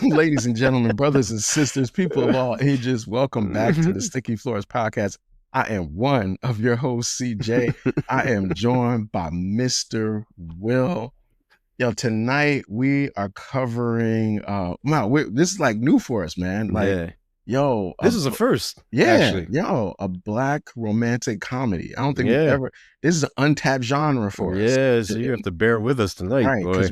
Ladies and gentlemen, brothers and sisters, people of all ages, welcome back to the Sticky Floors Podcast. I am one of your hosts, CJ. I am joined by Mr. Will. Yo, tonight we are covering, this is like new for us, man. Like, yo. This is a first, actually. A black romantic comedy. I don't think we've ever, this is an untapped genre for us. Yeah, so you have to bear with us tonight, right? Because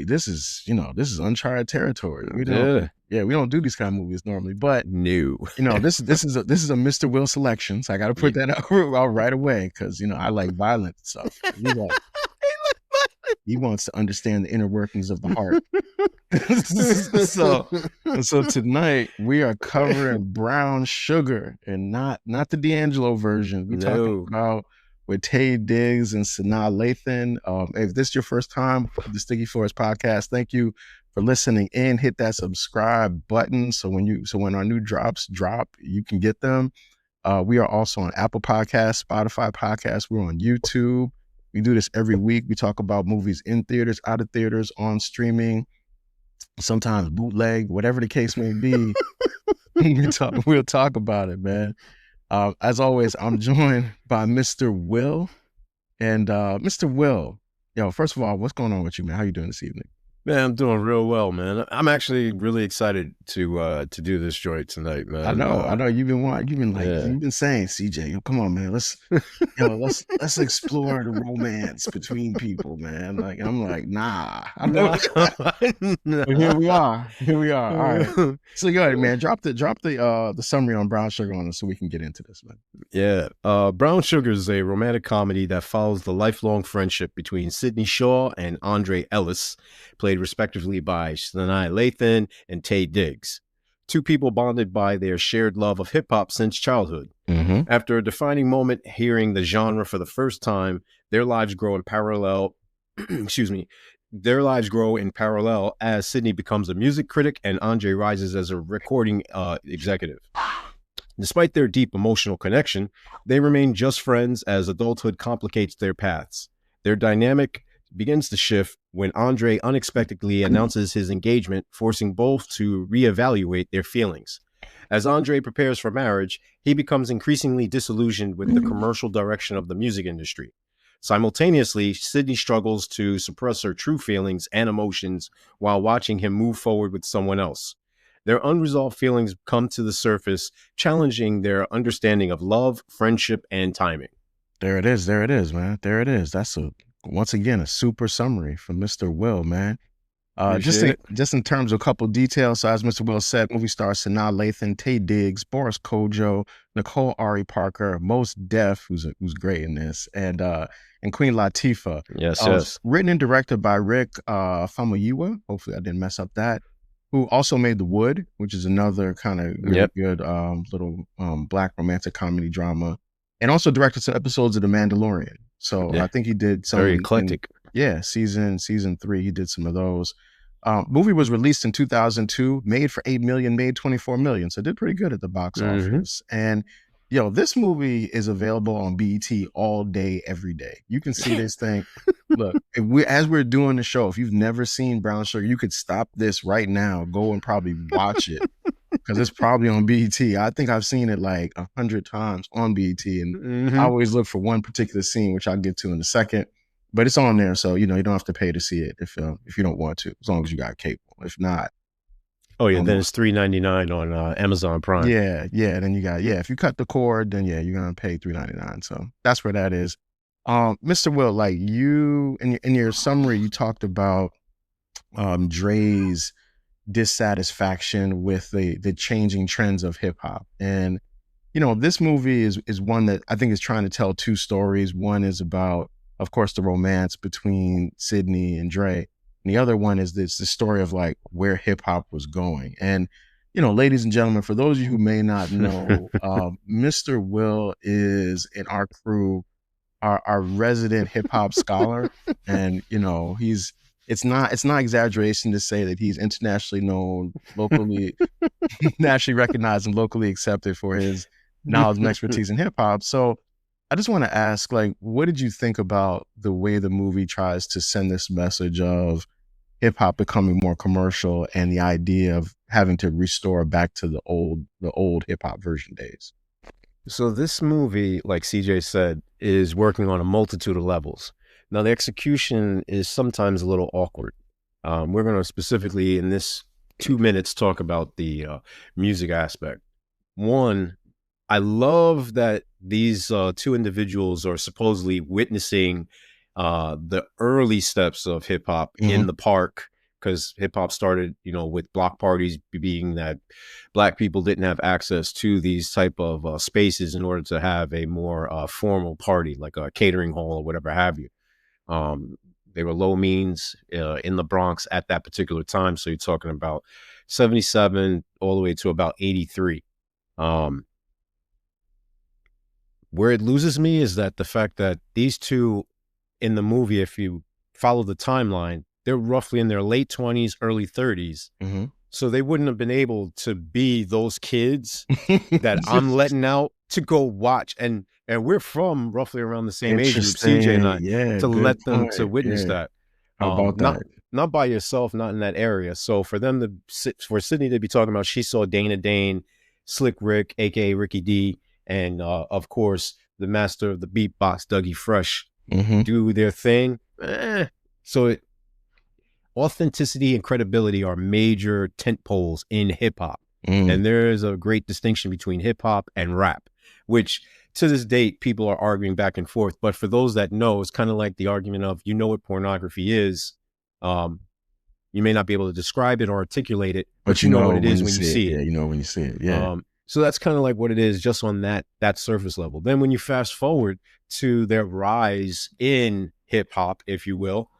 this is uncharted territory. We don't do these kind of movies normally, but this is a Mr. Will selection, so I got to put that out right away because I like violent stuff. He wants to understand the inner workings of the heart. So tonight we are covering Brown Sugar, and not the D'Angelo version. We're talking about with Taye Diggs and Sanaa Lathan. If this is your first time with the Sticky Floors Podcast, thank you for listening in. Hit that subscribe button so when our new drops drop, you can get them. We are also on Apple Podcasts, Spotify Podcasts. We're on YouTube. We do this every week. We talk about movies in theaters, out of theaters, on streaming, sometimes bootleg, whatever the case may be. We'll talk about it, man. As always, I'm joined by Mr. Will. And Mr. Will, first of all, what's going on with you, man? How you doing this evening? Man, I'm doing real well, man. I'm actually really excited to do this joint tonight, man. I know. You've been saying, CJ, come on, man. Let's explore the romance between people, man. Like, I'm like, nah. I know. No. But here we are. All right. So go ahead, man. Drop the summary on Brown Sugar on us so we can get into this, man. Yeah. Brown Sugar is a romantic comedy that follows the lifelong friendship between Sidney Shaw and Andre Ellis, played respectively by Sanaa Lathan and Taye Diggs. Two people bonded by their shared love of hip-hop since childhood. Mm-hmm. After a defining moment hearing the genre for the first time, their lives grow in parallel. Their lives grow in parallel as Sidney becomes a music critic and Andre rises as a recording executive. Despite their deep emotional connection, they remain just friends as adulthood complicates their paths. Their dynamic begins to shift when Andre unexpectedly announces his engagement, forcing both to reevaluate their feelings. As Andre prepares for marriage, he becomes increasingly disillusioned with the commercial direction of the music industry. Simultaneously, Sidney struggles to suppress her true feelings and emotions while watching him move forward with someone else. Their unresolved feelings come to the surface, challenging their understanding of love, friendship, and timing. There it is, man. There it is. That's once again a super summary from Mr. Will, man. Just in terms of a couple details, so as Mr. Will said, movie stars Sanaa Lathan, Taye Diggs, Boris Kojoe, Nicole Ari Parker, Mos Def, who's great in this, and Queen Latifah. Yes. Written and directed by Rick Famuyiwa. Hopefully I didn't mess up that. Who also made The Wood, which is another kind of really good little black romantic comedy drama, and also directed some episodes of The Mandalorian. So I think he did some very eclectic. Season 3, he did some of those. Movie was released in 2002, made for $8 million, made $24 million, so it did pretty good at the box office. And this movie is available on BET all day, every day. You can see this thing. Look, as we're doing the show, if you've never seen Brown Sugar, you could stop this right now, go and probably watch it. Because it's probably on BET. I think I've seen it like 100 times on BET, and I always look for one particular scene, which I'll get to in a second. But it's on there, so you don't have to pay to see it if you don't want to, as long as you got cable. If not, then it's $3.99 on Amazon Prime. Then you got if you cut the cord, then you're gonna pay $3.99. So that's where that is. Mr. Will, like you in your summary, you talked about Dre's dissatisfaction with the changing trends of hip hop. And, this movie is one that I think is trying to tell two stories. One is about, of course, the romance between Sidney and Dre. And the other one is the story of like where hip hop was going. And, ladies and gentlemen, for those of you who may not know, Mr. Will is in our crew, our resident hip hop scholar. And, it's not exaggeration to say that he's internationally known, locally, nationally recognized and locally accepted for his knowledge and expertise in hip hop. So I just want to ask, like, what did you think about the way the movie tries to send this message of hip hop becoming more commercial and the idea of having to restore back to the old hip hop version days? So this movie, like CJ said, is working on a multitude of levels. Now the execution is sometimes a little awkward. We're going to specifically in this 2 minutes talk about the music aspect. One, I love that these two individuals are supposedly witnessing the early steps of hip hop in the park, because hip hop started, with block parties, being that Black people didn't have access to these type of spaces in order to have a more formal party, like a catering hall or whatever have you. They were low means in the Bronx at that particular time. So you're talking about 77 all the way to about 83. Where it loses me is that the fact that these two in the movie, if you follow the timeline, they're roughly in their late 20s, early 30s. So they wouldn't have been able to be those kids that I'm letting out to go watch. And we're from roughly around the same age group, CJ and I, Yeah, to good let them to point. witness Yeah. that. How about Not that? not by yourself, not in that area. So for them for Sydney to be talking about, she saw Dana Dane, Slick Rick, aka Ricky D, and of course the master of the beatbox, Dougie Fresh, do their thing. So authenticity and credibility are major tent poles in hip hop. And there is a great distinction between hip hop and rap, which to this date, people are arguing back and forth. But for those that know, it's kind of like the argument of, what pornography is. You may not be able to describe it or articulate it, but you know what it is when you see it. Yeah, you know when you see it. Yeah. So that's kind of like what it is, just on that surface level. Then when you fast forward to their rise in hip hop, if you will,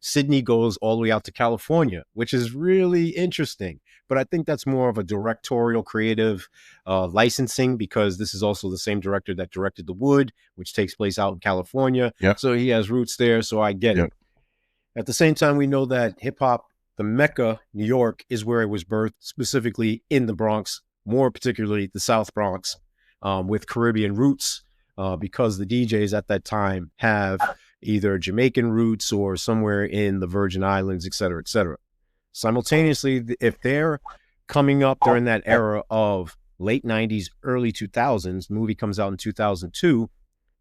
Sydney goes all the way out to California, which is really interesting. But I think that's more of a directorial, creative licensing, because this is also the same director that directed The Wood, which takes place out in California. Yep. So he has roots there. So I get it. At the same time, we know that hip hop, the Mecca, New York, is where it was birthed, specifically in the Bronx, more particularly the South Bronx, with Caribbean roots, because the DJs at that time have either Jamaican roots or somewhere in the Virgin Islands, et cetera, et cetera. Simultaneously, if they're coming up during that era of late 90s, early 2000s, the movie comes out in 2002,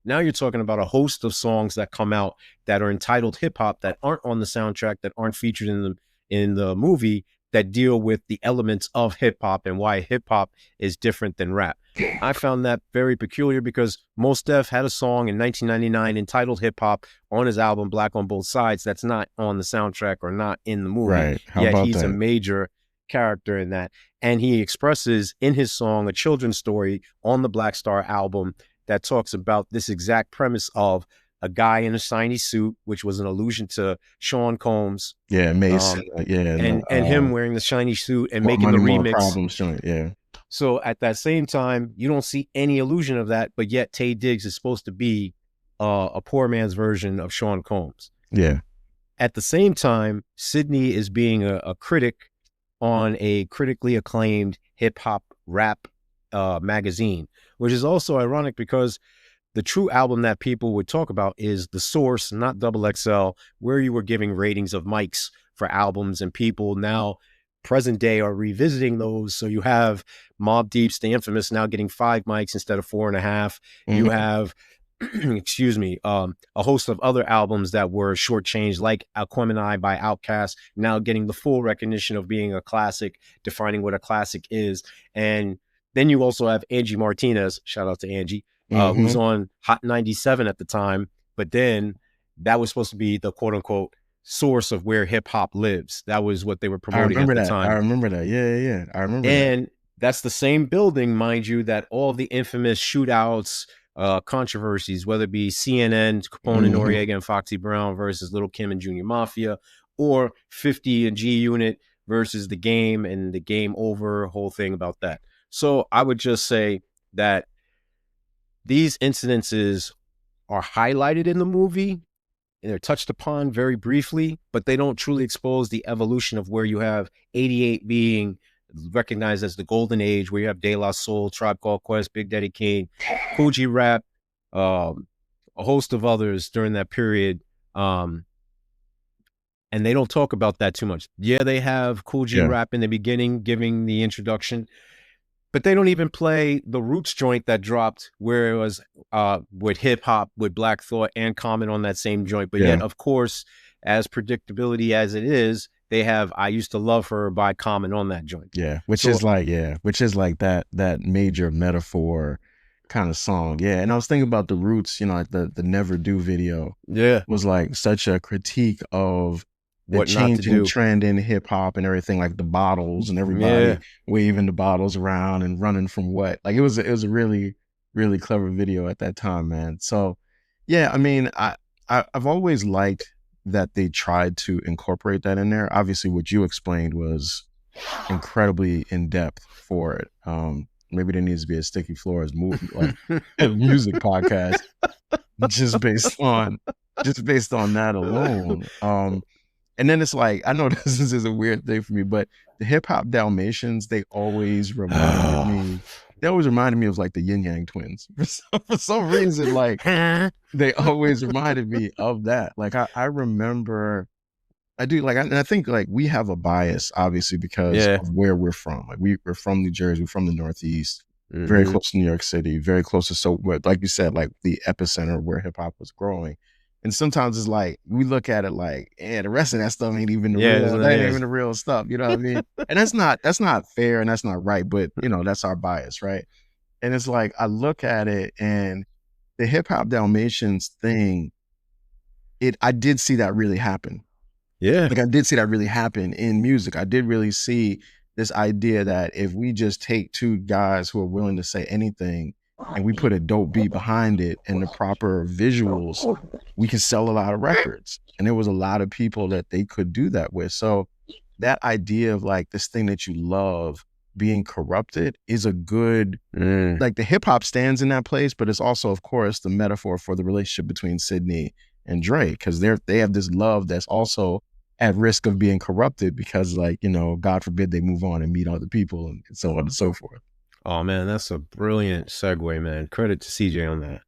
now you're talking about a host of songs that come out that are entitled hip hop, that aren't on the soundtrack, that aren't featured in the movie, that deal with the elements of hip hop and why hip hop is different than rap. I found that very peculiar, because Mos Def had a song in 1999 entitled Hip Hop on his album Black on Both Sides that's not on the soundtrack or not in the movie. Right. How Yet about he's that? a major character in that. And he expresses in his song a children's story on the Black Star album that talks about this exact premise of a guy in a shiny suit, which was an allusion to Sean Combs. Yeah, Mace. And him wearing the shiny suit and More making the Money, More remix. Problems joint. Yeah. So at that same time, you don't see any illusion of that, but yet Taye Diggs is supposed to be a poor man's version of Sean Combs. Yeah. At the same time, Sydney is being a critic on a critically acclaimed hip hop rap magazine, which is also ironic, because the true album that people would talk about is The Source, not Double XL, where you were giving ratings of mics for albums, and people now present day are revisiting those. So you have Mobb Deep's The Infamous now getting 5 mics instead of 4.5. You have excuse me, a host of other albums that were shortchanged, like Aquemini by Outkast, now getting the full recognition of being a classic, defining what a classic is. And then you also have Angie Martinez, shout out to Angie, who's on Hot 97 at the time. But then that was supposed to be the quote unquote source of where hip hop lives. That was what they were promoting at the time. I remember that. Yeah. I remember that. And that's the same building, mind you, that all the infamous shootouts, controversies, whether it be CNN, Capone and Noriega and Foxy Brown versus Little Kim and Junior Mafia, or 50 and G Unit versus The Game and the Game Over, whole thing about that. So I would just say that these incidences are highlighted in the movie and they're touched upon very briefly, but they don't truly expose the evolution of where you have 88 being recognized as the golden age, where you have De La Soul, Tribe Called Quest, Big Daddy Kane, Fuji Rap, a host of others during that period, And they don't talk about that too much. Yeah, they have Cool G Yeah. rap in the beginning, giving the introduction, but they don't even play the Roots joint that dropped where it was with hip hop, with Black Thought and Common on that same joint. But Yeah. yet, of course, as predictability as it is, they have I Used to Love Her by Common on that joint. Yeah. Which is like that major metaphor kind of song. Yeah. And I was thinking about the Roots, you know, like the Never Do video. Yeah. Was like such a critique of the What not to changing do. trend in hip hop and everything, like the bottles and everybody waving the bottles around and running from what. Like it was a really, really clever video at that time, man. So yeah, I mean, I've always liked that they tried to incorporate that in there. Obviously what you explained was incredibly in depth for it. Maybe there needs to be a Sticky Floors like a music podcast just based on that alone. And then it's like, I know this is a weird thing for me, but the Hip Hop Dalmatians, they always reminded me of like the Yin Yang Twins. For some reason, like they always reminded me of that. Like I remember, I do like, and I think like we have a bias, obviously, because of where we're from. Like we're from New Jersey, we're from the Northeast, very close to New York City, very close to, so like you said, like the epicenter where hip hop was growing. And sometimes it's like, we look at it like, the rest of that stuff ain't even the real, that ain't even the real stuff. You know what I mean? And that's not fair and that's not right, but you know, that's our bias, right? And it's like, I look at it and the Hip Hop Dalmatians thing, I did see that really happen. Yeah. Like I did see that really happen in music. I did really see this idea that if we just take two guys who are willing to say anything and we put a dope beat behind it and the proper visuals, we can sell a lot of records. And there was a lot of people that they could do that with. So that idea of like this thing that you love being corrupted is a good, like the hip hop stands in that place, but it's also, of course, the metaphor for the relationship between Sydney and Dre, because they have this love that's also at risk of being corrupted because, like, you know, God forbid they move on and meet other people and so on and so forth. Oh man, that's a brilliant segue, man. Credit to CJ on that.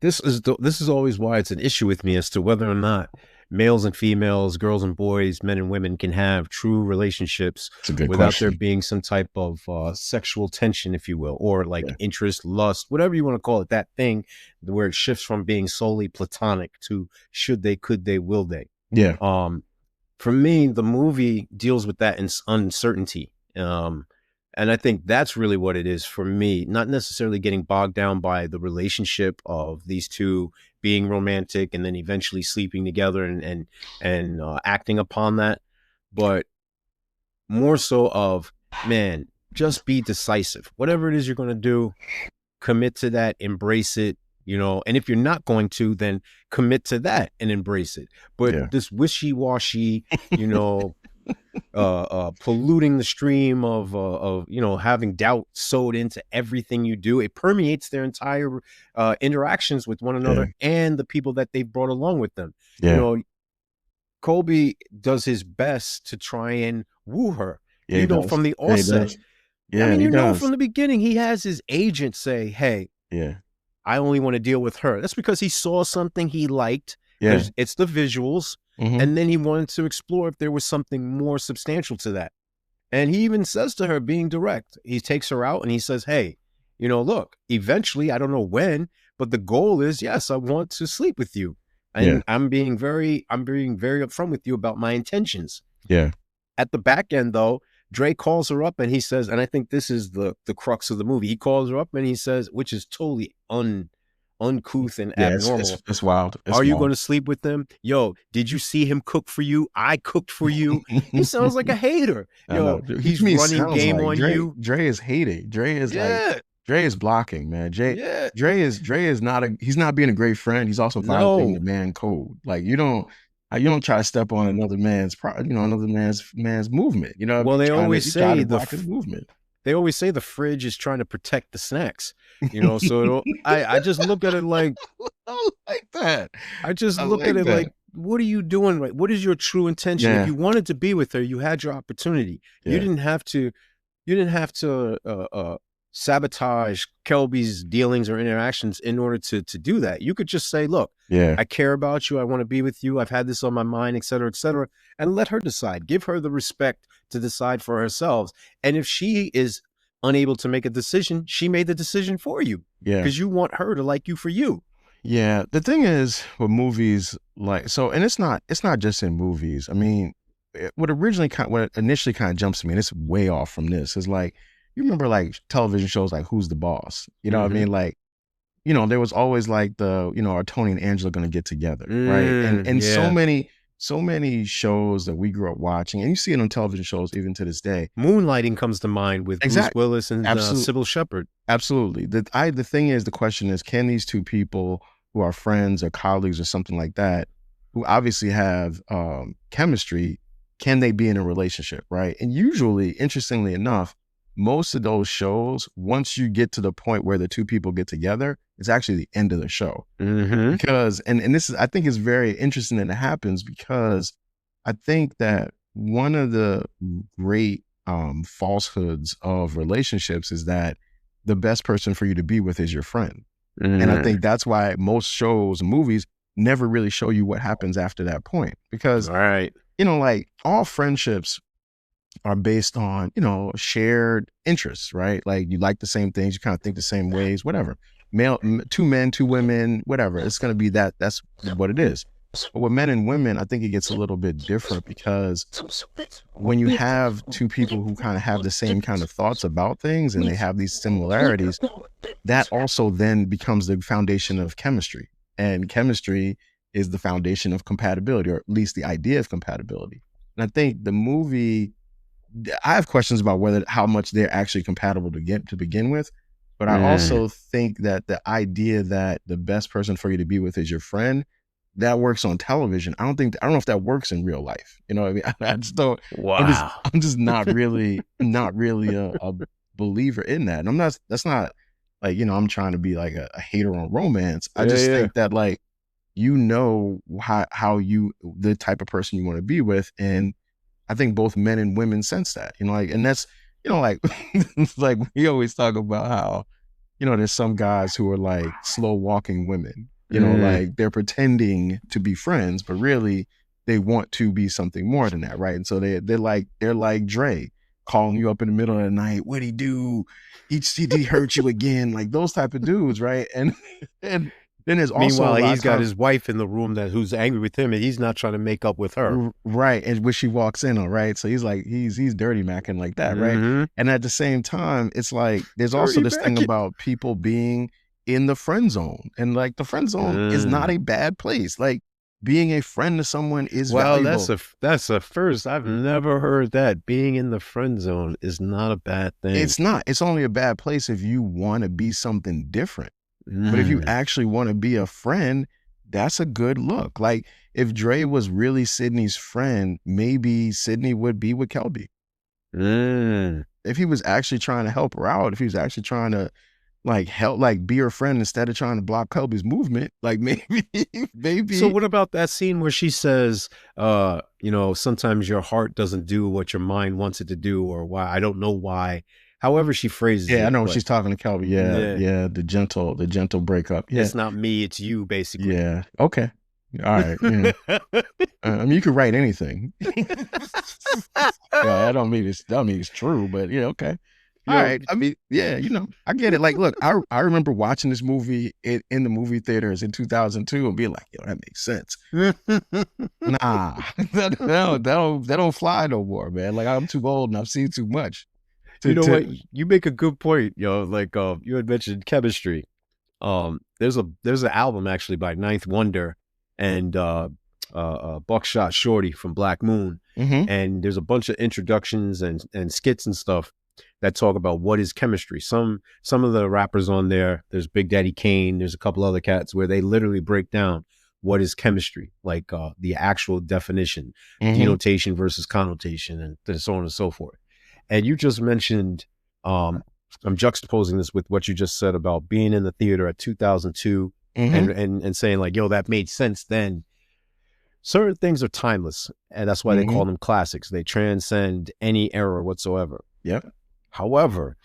This is always why it's an issue with me as to whether or not males and females, girls and boys, men and women can have true relationships without there being some type of sexual tension, if you will, or like interest, lust, whatever you want to call it, that thing where it shifts from being solely platonic to should they, could they, will they. Yeah. For me, the movie deals with that uncertainty. And I think that's really what it is for me, not necessarily getting bogged down by the relationship of these two being romantic and then eventually sleeping together and acting upon that, but more so of, man, just be decisive. Whatever it is you're going to do, commit to that, embrace it, you know, and if you're not going to, then commit to that and embrace it. But this wishy-washy, you know, polluting the stream of you know, having doubt sewed into everything you do, it permeates their entire interactions with one another and the people that they've brought along with them. You know, Kobe does his best to try and woo her, you know, from the offset. I mean, you know, from the beginning, he has his agent say, hey, I only want to deal with her. That's because he saw something he liked. It's the visuals. And then he wanted to explore if there was something more substantial to that. And he even says to her, being direct, he takes her out and he says, hey, you know, look, eventually, I don't know when, but the goal is, yes, I want to sleep with you. And I'm being very upfront with you about my intentions. At the back end, though, Dre calls her up and he says, and I think this is the crux of the movie. He calls her up and he says, which is totally uncouth and abnormal. It's wild. Are you going to sleep with them? Yo, did you see him cook for you? I cooked for you. He sounds like a hater. Yo, he's running game on you. Dre is hating. Dre is like, Dre is blocking, man. Dre is not he's not being a great friend. He's also violating the man code. Like you don't try to step on another man's man's movement. You know, well, they always say his movement. They always say the fridge is trying to protect the snacks, you know, so I just look at it like, I like that. I just look at it like, what are you doing? Right? What is your true intention? If you wanted to be with her, you had your opportunity. You didn't have to sabotage Kelby's dealings or interactions in order to do that. You could just say, look, Yeah. I care about you. I want to be with you. I've had this on my mind, et cetera, and let her decide. Give her the respect to decide for herself. And if she is unable to make a decision, she made the decision for you Yeah. because you want her to like you for you. Yeah. The thing is with movies, like, so, and it's not just in movies. I mean, what initially kind of jumps to me, and it's way off from this, is like, you remember like television shows like Who's the Boss? You know what I mean? Like, you know, there was always like the, you know, are Tony and Angela going to get together, right? And so many shows that we grew up watching, and you see it on television shows even to this day. Moonlighting comes to mind with Bruce Willis and Sybil Shepherd. Absolutely. The thing is, the question is, can these two people who are friends or colleagues or something like that, who obviously have chemistry, can they be in a relationship, right? And usually, interestingly enough, most of those shows, once you get to the point where the two people get together, it's actually the end of the show. Because, and this is, I think it's very interesting that it happens, because I think that one of the great falsehoods of relationships is that the best person for you to be with is your friend. And I think that's why most shows and movies never really show you what happens after that point. Because, you know, like, all friendships are based on, you know, shared interests, right? Like, you like the same things, you kind of think the same ways, whatever. Two men, two women, whatever. It's going to be that. That's what it is. But with men and women, I think it gets a little bit different, because when you have two people who kind of have the same kind of thoughts about things and they have these similarities, that also then becomes the foundation of chemistry. And chemistry is the foundation of compatibility, or at least the idea of compatibility. And I think the movie, I have questions about how much they're actually compatible to begin with. But I also think that the idea that the best person for you to be with is your friend, that works on television. I don't know if that works in real life. You know what I mean? I just don't. Wow. I'm just not really a believer in that. And that's not like, you know, I'm trying to be like a hater on romance. I just think that, like, you know, how the type of person you want to be with. And I think both men and women sense that, you know, like, and that's, you know, like, like, we always talk about how, you know, there's some guys who are like slow walking women, you know, like, they're pretending to be friends, but really they want to be something more than that, right? And so they're like Dre, calling you up in the middle of the night. What'd he do? He hurt you again? Like, those type of dudes, right? And then there's also, meanwhile, he's got his wife in the room who's angry with him, and he's not trying to make up with her, right? And when she walks in, all right, so he's like, he's dirty macking like that, right? And at the same time, it's like, there's also this thing about people being in the friend zone, and like, the friend zone is not a bad place. Like, being a friend to someone is valuable. That's a first. I've never heard that. Being in the friend zone is not a bad thing. It's not. It's only a bad place if you want to be something different. But if you actually want to be a friend, that's a good look. Like, if Dre was really Sydney's friend, maybe Sydney would be with Kelby. If he was actually trying to help her out, if he was actually trying to, like, help, like, be her friend instead of trying to block Kelby's movement, like, maybe. So what about that scene where she says, you know, sometimes your heart doesn't do what your mind wants it to do, or why, I don't know why. However she phrases it. Yeah, I know, she's talking to Kelby. Yeah, the gentle breakup. Yeah. It's not me, it's you, basically. Yeah. Okay. All right. Yeah. I mean, you could write anything. Yeah, I don't mean it's true, but yeah, okay. All right. I mean, yeah, you know, I get it. Like, look, I remember watching this movie in the movie theaters in 2002 and being like, yo, that makes sense. Nah, that don't fly no more, man. Like, I'm too old and I've seen too much. You know what? You make a good point, yo. Like, you had mentioned chemistry. There's an album actually by Ninth Wonder and Buckshot Shorty from Black Moon, and there's a bunch of introductions and skits and stuff that talk about what is chemistry. Some of the rappers on there's Big Daddy Kane, there's a couple other cats where they literally break down what is chemistry, like the actual definition, denotation versus connotation, and so on and so forth. And you just mentioned, I'm juxtaposing this with what you just said about being in the theater at 2002 and saying like, yo, that made sense then. Certain things are timeless, and that's why they call them classics. They transcend any era whatsoever. Yep. However,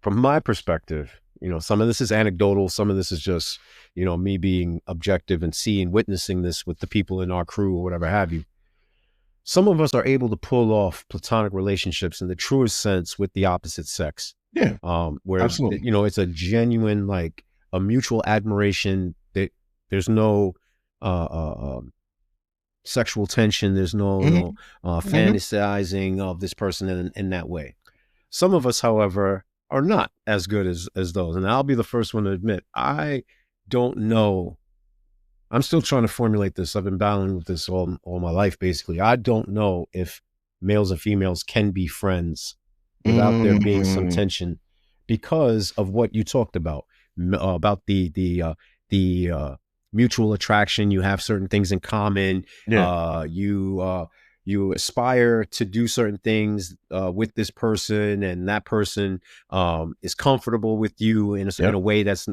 from my perspective, some of this is anecdotal, some of this is just, me being objective and witnessing this with the people in our crew or whatever have you. Some of us are able to pull off platonic relationships in the truest sense with the opposite sex. Yeah, Where, absolutely. it's a genuine, like a mutual admiration that there's no, sexual tension. There's no, Hmm. fantasizing of this person in that way. Some of us, however, are not as good as those. And I'll be the first one to admit, I don't know. I'm still trying to formulate this. I've been battling with this all my life, basically. I don't know if males and females can be friends without there being some Mm, tension because of what you talked about the mutual attraction. You have certain things in common. yeah, You aspire to do certain things with this person, and that person is comfortable with you in yep, a way that's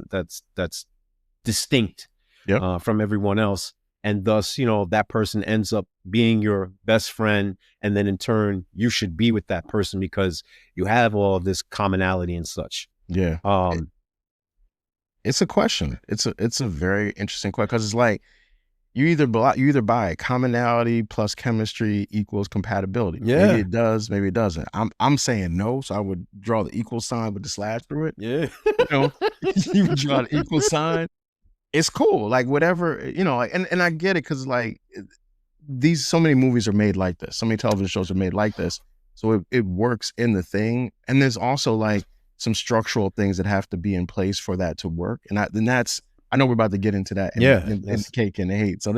distinct yep. from everyone else. And thus, that person ends up being your best friend. And then in turn, you should be with that person because you have all of this commonality and such. Yeah. Um, It's a question. It's a very interesting question because it's like you either buy commonality plus chemistry equals compatibility. Maybe yeah, it does, maybe it doesn't. I'm saying no, so I would draw the equal sign with the slash through it. yeah, You know, you would draw the equal sign. It's cool, like whatever, and I get it because like these so many movies are made like this, so many television shows are made like this, so it works in the thing. And there's also like some structural things that have to be in place for that to work. And that's I know we're about to get into that yeah. in the cake and the hate. So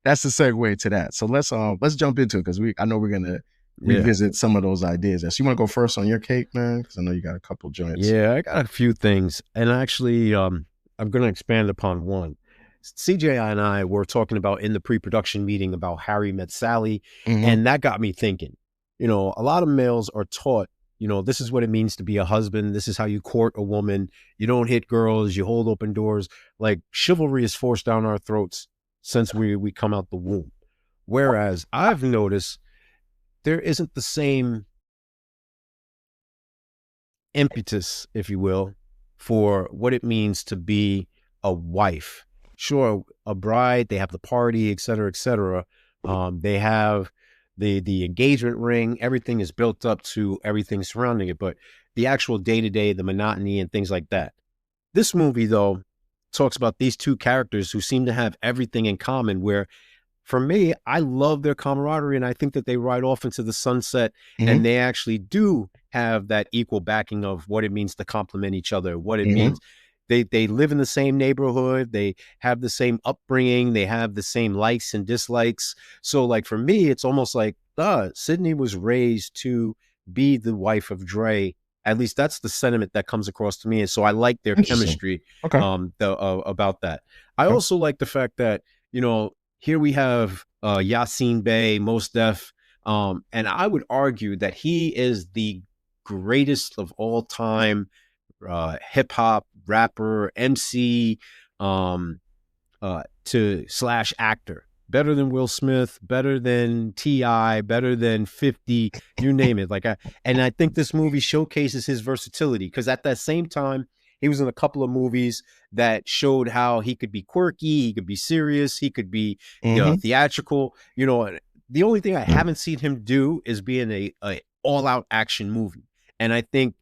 that's the segue to that. So let's jump into it because I know we're gonna Yeah. revisit some of those ideas. So you want to go first on your cake, man? Because I know you got a couple joints. Yeah, I got a few things. And actually, I'm going to expand upon one. CJ and I were talking about in the pre-production meeting about Harry Met Sally, Mm-hmm. and that got me thinking. A lot of males are taught, this is what it means to be a husband. This is how you court a woman. You don't hit girls. You hold open doors. Like chivalry is forced down our throats since we come out the womb. Whereas I've noticed there isn't the same impetus, if you will, for what it means to be a wife. Sure, a bride, they have the party, et cetera, et cetera. They have the engagement ring. Everything is built up to everything surrounding it, but the actual day-to-day, the monotony and things like that. This movie, though, talks about these two characters who seem to have everything in common, where for me, I love their camaraderie, and I think that they ride off into the sunset, Mm-hmm. and they actually do have that equal backing of what it means to complement each other, what it Mm-hmm. means. They live in the same neighborhood, they have the same upbringing, they have the same likes and dislikes. So, like for me, it's almost like Sydney was raised to be the wife of Dre. At least that's the sentiment that comes across to me, and so I like their Interesting. chemistry Okay. about that. I Okay. also like the fact that here we have Yasin Bey, Mos Def, and I would argue that he is the greatest of all time hip hop rapper, MC, to slash actor. Better than Will Smith, better than T.I., better than 50, you name it. And I think this movie showcases his versatility because at that same time, he was in a couple of movies that showed how he could be quirky, he could be serious, he could be Mm-hmm. theatrical. The only thing I haven't seen him do is be in a all out action movie, and I think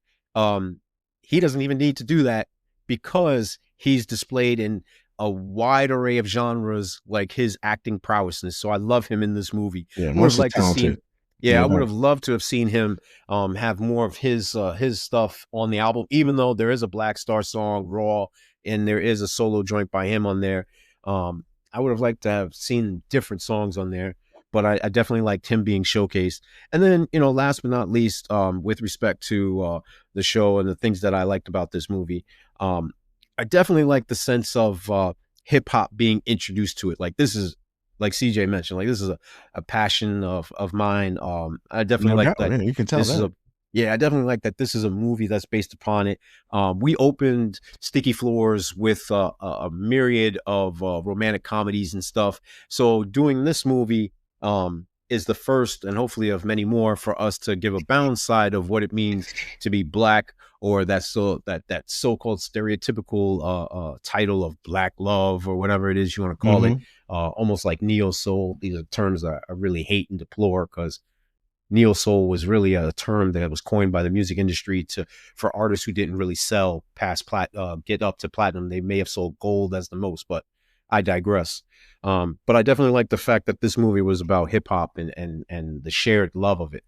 he doesn't even need to do that because he's displayed in a wide array of genres like his acting prowessness. So I love him in this movie. Yeah, Would have most is liked to see talented. Yeah, No I would doubt. have loved to have seen him have more of his stuff on the album, even though there is a Black Star song, Raw, and there is a solo joint by him on there. I would have liked to have seen different songs on there, but I definitely liked him being showcased. And then, last but not least, with respect to the show and the things that I liked about this movie, I definitely like the sense of hip hop being introduced to it. Like this is, like CJ mentioned, like this is a passion of mine. I definitely No like doubt. that. Yeah, you can tell This is that. a Yeah, I definitely like that. This is a movie that's based upon it. We opened Sticky Floors with a myriad of romantic comedies and stuff. So doing this movie is the first and hopefully of many more for us to give a balanced side of what it means to be black or that so-called stereotypical title of black love or whatever it is you want to call it, almost like neo soul. These are terms that I really hate and deplore, because neo soul was really a term that was coined by the music industry for artists who didn't really sell past get up to platinum. They may have sold gold as the most, but I digress. But I definitely like the fact that this movie was about hip hop and the shared love of it.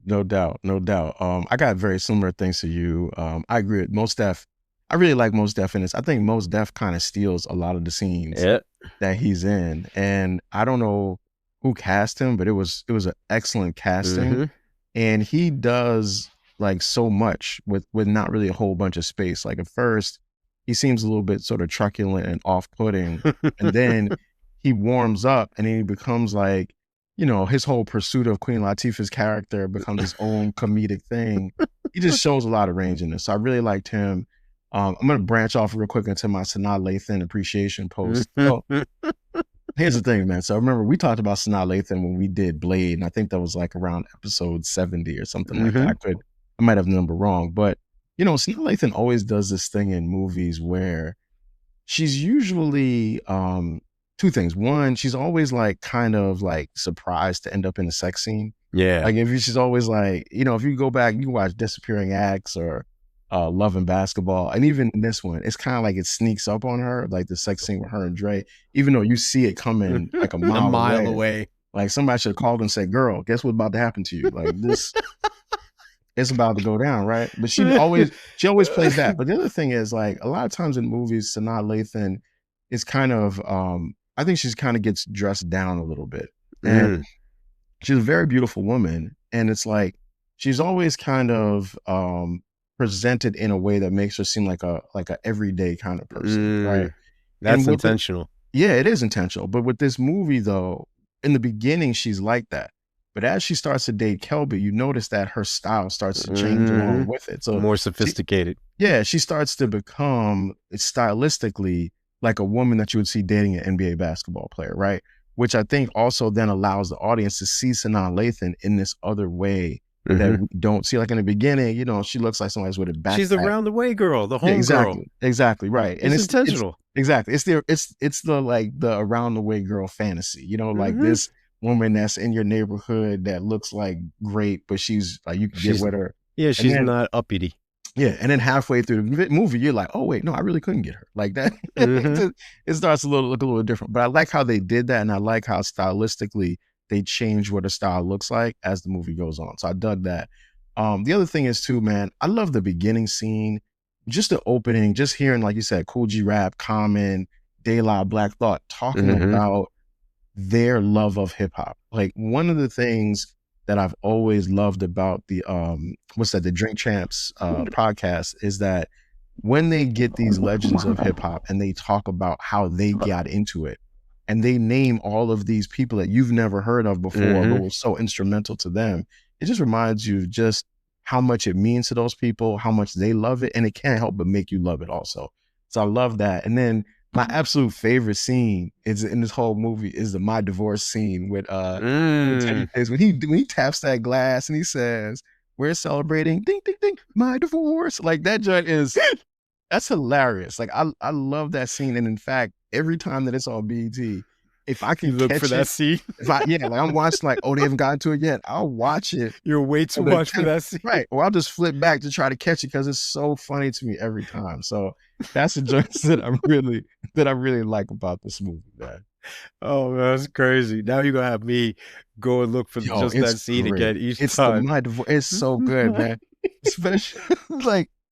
No doubt, no doubt. I got very similar things to you. I agree with Mos Def. I really like Mos Def in this. I think Mos Def kind of steals a lot of the scenes that he's in, and I don't know who cast him, but it was an excellent casting, and he does like so much with not really a whole bunch of space. Like at first, he seems a little bit sort of truculent and off-putting, and then he warms up, and then he becomes like, you know, his whole pursuit of Queen Latifah's character becomes his own comedic thing. He just shows a lot of range in this. So I really liked him. I'm going to branch off real quick into my Sanaa Lathan appreciation post. So, here's the thing, man. So I remember we talked about Sanaa Lathan when we did Blade, and I think that was like around episode 70 or something like that. I might have the number wrong, but you know, Sanaa Lathan always does this thing in movies where she's usually two things. One, she's always like kind of like surprised to end up in a sex scene. Yeah. Like she's always like, you know, if you go back, you watch Disappearing Acts or Love and Basketball, and even in this one, it's kind of like it sneaks up on her, like the sex scene with her and Dre, even though you see it coming like a mile away. Like somebody should have called and said, "Girl, guess what's about to happen to you? Like this, it's about to go down, right?" But she always plays that. But the other thing is, like a lot of times in movies, Sanaa Lathan is kind of, I think she's kind of gets dressed down a little bit, and she's a very beautiful woman, and it's like she's always kind of presented in a way that makes her seem like a everyday kind of person, right? That's intentional. It is intentional. But with this movie, though, in the beginning, she's like that. But as she starts to date Kelby, you notice that her style starts to change along with it. So more sophisticated. She starts to become stylistically like a woman that you would see dating an NBA basketball player, right? Which I think also then allows the audience to see Sanaa Lathan in this other way that we don't see. Like in the beginning, you know, she looks like somebody's with a backpack. She's the round the way girl, the home girl. Exactly, right. And it's intentional. Exactly. It's the like the around the way girl fantasy, you know, like this woman that's in your neighborhood that looks like great, but she's like, you can get with her. Yeah, she's not uppity. Yeah, and then halfway through the movie, you're like, oh wait, no, I really couldn't get her like that. It starts to look a little different. But I like how they did that, and I like how stylistically they change what a style looks like as the movie goes on. So I dug that. The other thing is too, man, I love the beginning scene, just the opening, just hearing, like you said, Cool G Rap, Common, De La, Black Thought talking about their love of hip hop. Like one of the things that I've always loved about the the Drink Champs podcast is that when they get these legends of hip hop and they talk about how they got into it, and they name all of these people that you've never heard of before but were so instrumental to them, it just reminds you just how much it means to those people, how much they love it, and it can't help but make you love it also. So I love that. And then my absolute favorite scene is in this whole movie is the My Divorce scene with Taye Diggs, when he taps that glass and he says, "We're celebrating, ding ding ding, my divorce." Like that joint is, that's hilarious. Like I love that scene, and in fact, every time that it's on BET, if I can look catch for that scene, like I'm watching like, oh, they haven't gotten to it yet, I'll watch it. You're way too much for that scene, right? Or I'll just flip back to try to catch it because it's so funny to me every time. So that's the joints that I really like about this movie, man. Oh man, that's crazy. Now you're gonna have me go and look for just that scene again each time. It's so good, man. Especially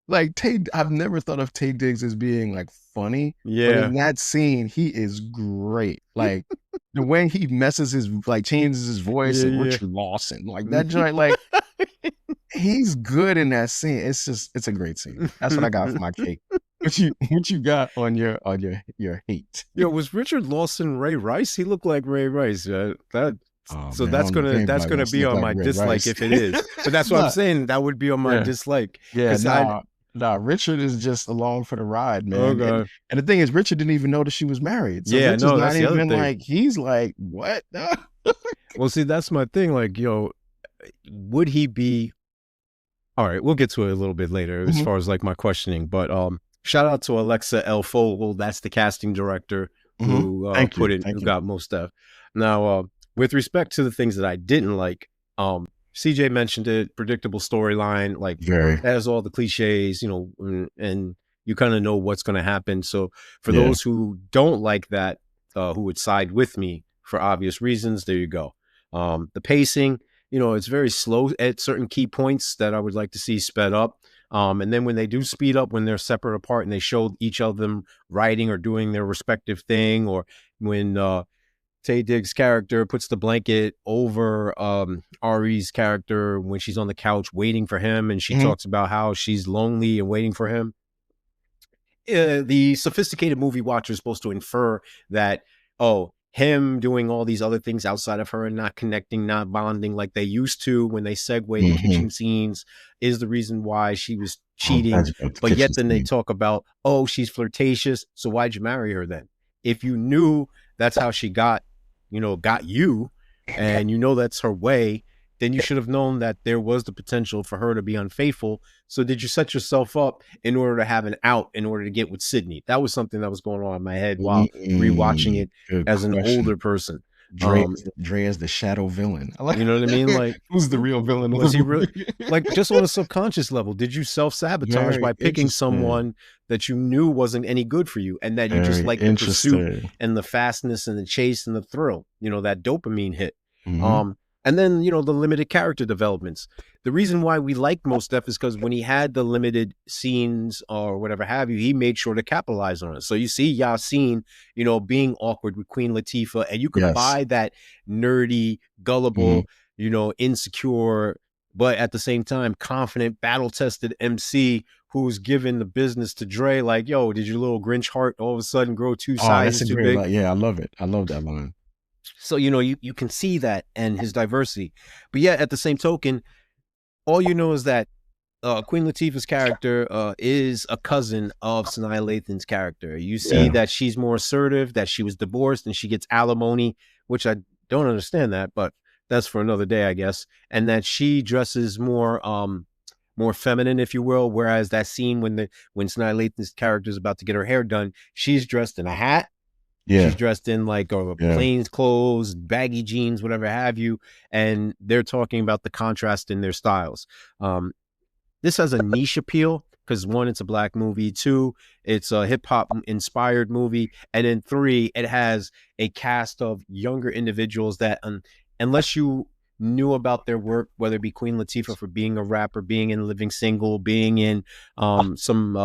like Taye, I've never thought of Taye Diggs as being like funny. Yeah. But in that scene, he is great. Like the way he changes his voice and Richard Lawson. Like that joint, like he's good in that scene. It's a great scene. That's what I got for my cake. What you got on your hate? Yo, was Richard Lawson Ray Rice? He looked like Ray Rice. That's gonna be on my dislike if it is. But that's what I'm saying. That would be on my dislike. Yeah, Richard is just along for the ride, man. Okay. And the thing is, Richard didn't even know that she was married. So Richard's not that's the even other thing. like, he's like, what? Well, see, that's my thing. Like, yo, would he be All right, we'll get to it a little bit later as Hmm. far as like my questioning, but shout out to Alexa L. Fogel. That's the casting director Hmm. who Thank you. who Thank you. got Mos Def. Now, with respect to the things that I didn't like, CJ mentioned it, predictable storyline, like Very. it has all the cliches, you know, and you kind of know what's going to happen. So for Yeah. those who don't like that, who would side with me for obvious reasons, there you go. The pacing, you know, it's very slow at certain key points that I would like to see sped up. And then when they do speed up, when they're separate apart and they show each of them writing or doing their respective thing, or when Taye Diggs' character puts the blanket over Ari's character when she's on the couch waiting for him, and she Hmm. talks about how she's lonely and waiting for him. The sophisticated movie watcher is supposed to infer that, oh, him doing all these other things outside of her and not connecting, not bonding like they used to when they segue the Hmm. kitchen scenes is the reason why she was I'm cheating. glad you brought the But kitchen yet then they scene. talk about, oh, she's flirtatious. So why'd you marry her then? If you knew that's how she got, you know, got you, and you know that's her way, then you should have known that there was the potential for her to be unfaithful. So did you set yourself up in order to have an out in order to get with Sydney? That was something that was going on in my head while rewatching Mm, it good as an question. older person. Dre, Um, Dre is the shadow villain. I like you know what I mean? Like, who's the real villain of was the he really movie? like just on a subconscious level? Did you self sabotage Very by picking interesting. someone that you knew wasn't any good for you and that you just Very like the pursuit interesting. and the fastness and the chase and the thrill, you know, that dopamine hit? Hmm. Um, and then, you know, the limited character developments. The reason why we liked Mos Def is because when he had the limited scenes or whatever have you, he made sure to capitalize on it. So you see Yasin, you know, being awkward with Queen Latifah, and you could Yes. buy that nerdy, Hmm. gullible, you know, insecure, but at the same time, confident, battle tested MC who's given the business to Dre, like, yo, did your little Grinch heart all of a sudden grow two Oh, that's sizes a too great big? line. Yeah, I love it. I love that line. So, you know, you can see that and his diversity. But yet, at the same token, all you know is that Queen Latifah's character is a cousin of Sanaa Lathan's character. You see Yeah. that she's more assertive, that she was divorced and she gets alimony, which I don't understand that, but that's for another day, I guess. And that she dresses more feminine, if you will. Whereas that scene when Sanaa Lathan's character is about to get her hair done, she's dressed in a hat. She's Yeah. dressed in like Yeah. plain clothes, baggy jeans, whatever have you, and they're talking about the contrast in their styles. Um, this has a niche appeal because one, it's a black movie. Two, it's a hip hop inspired movie, and then three, it has a cast of younger individuals that, unless you knew about their work, whether it be Queen Latifah for being a rapper, being in Living Single, being in some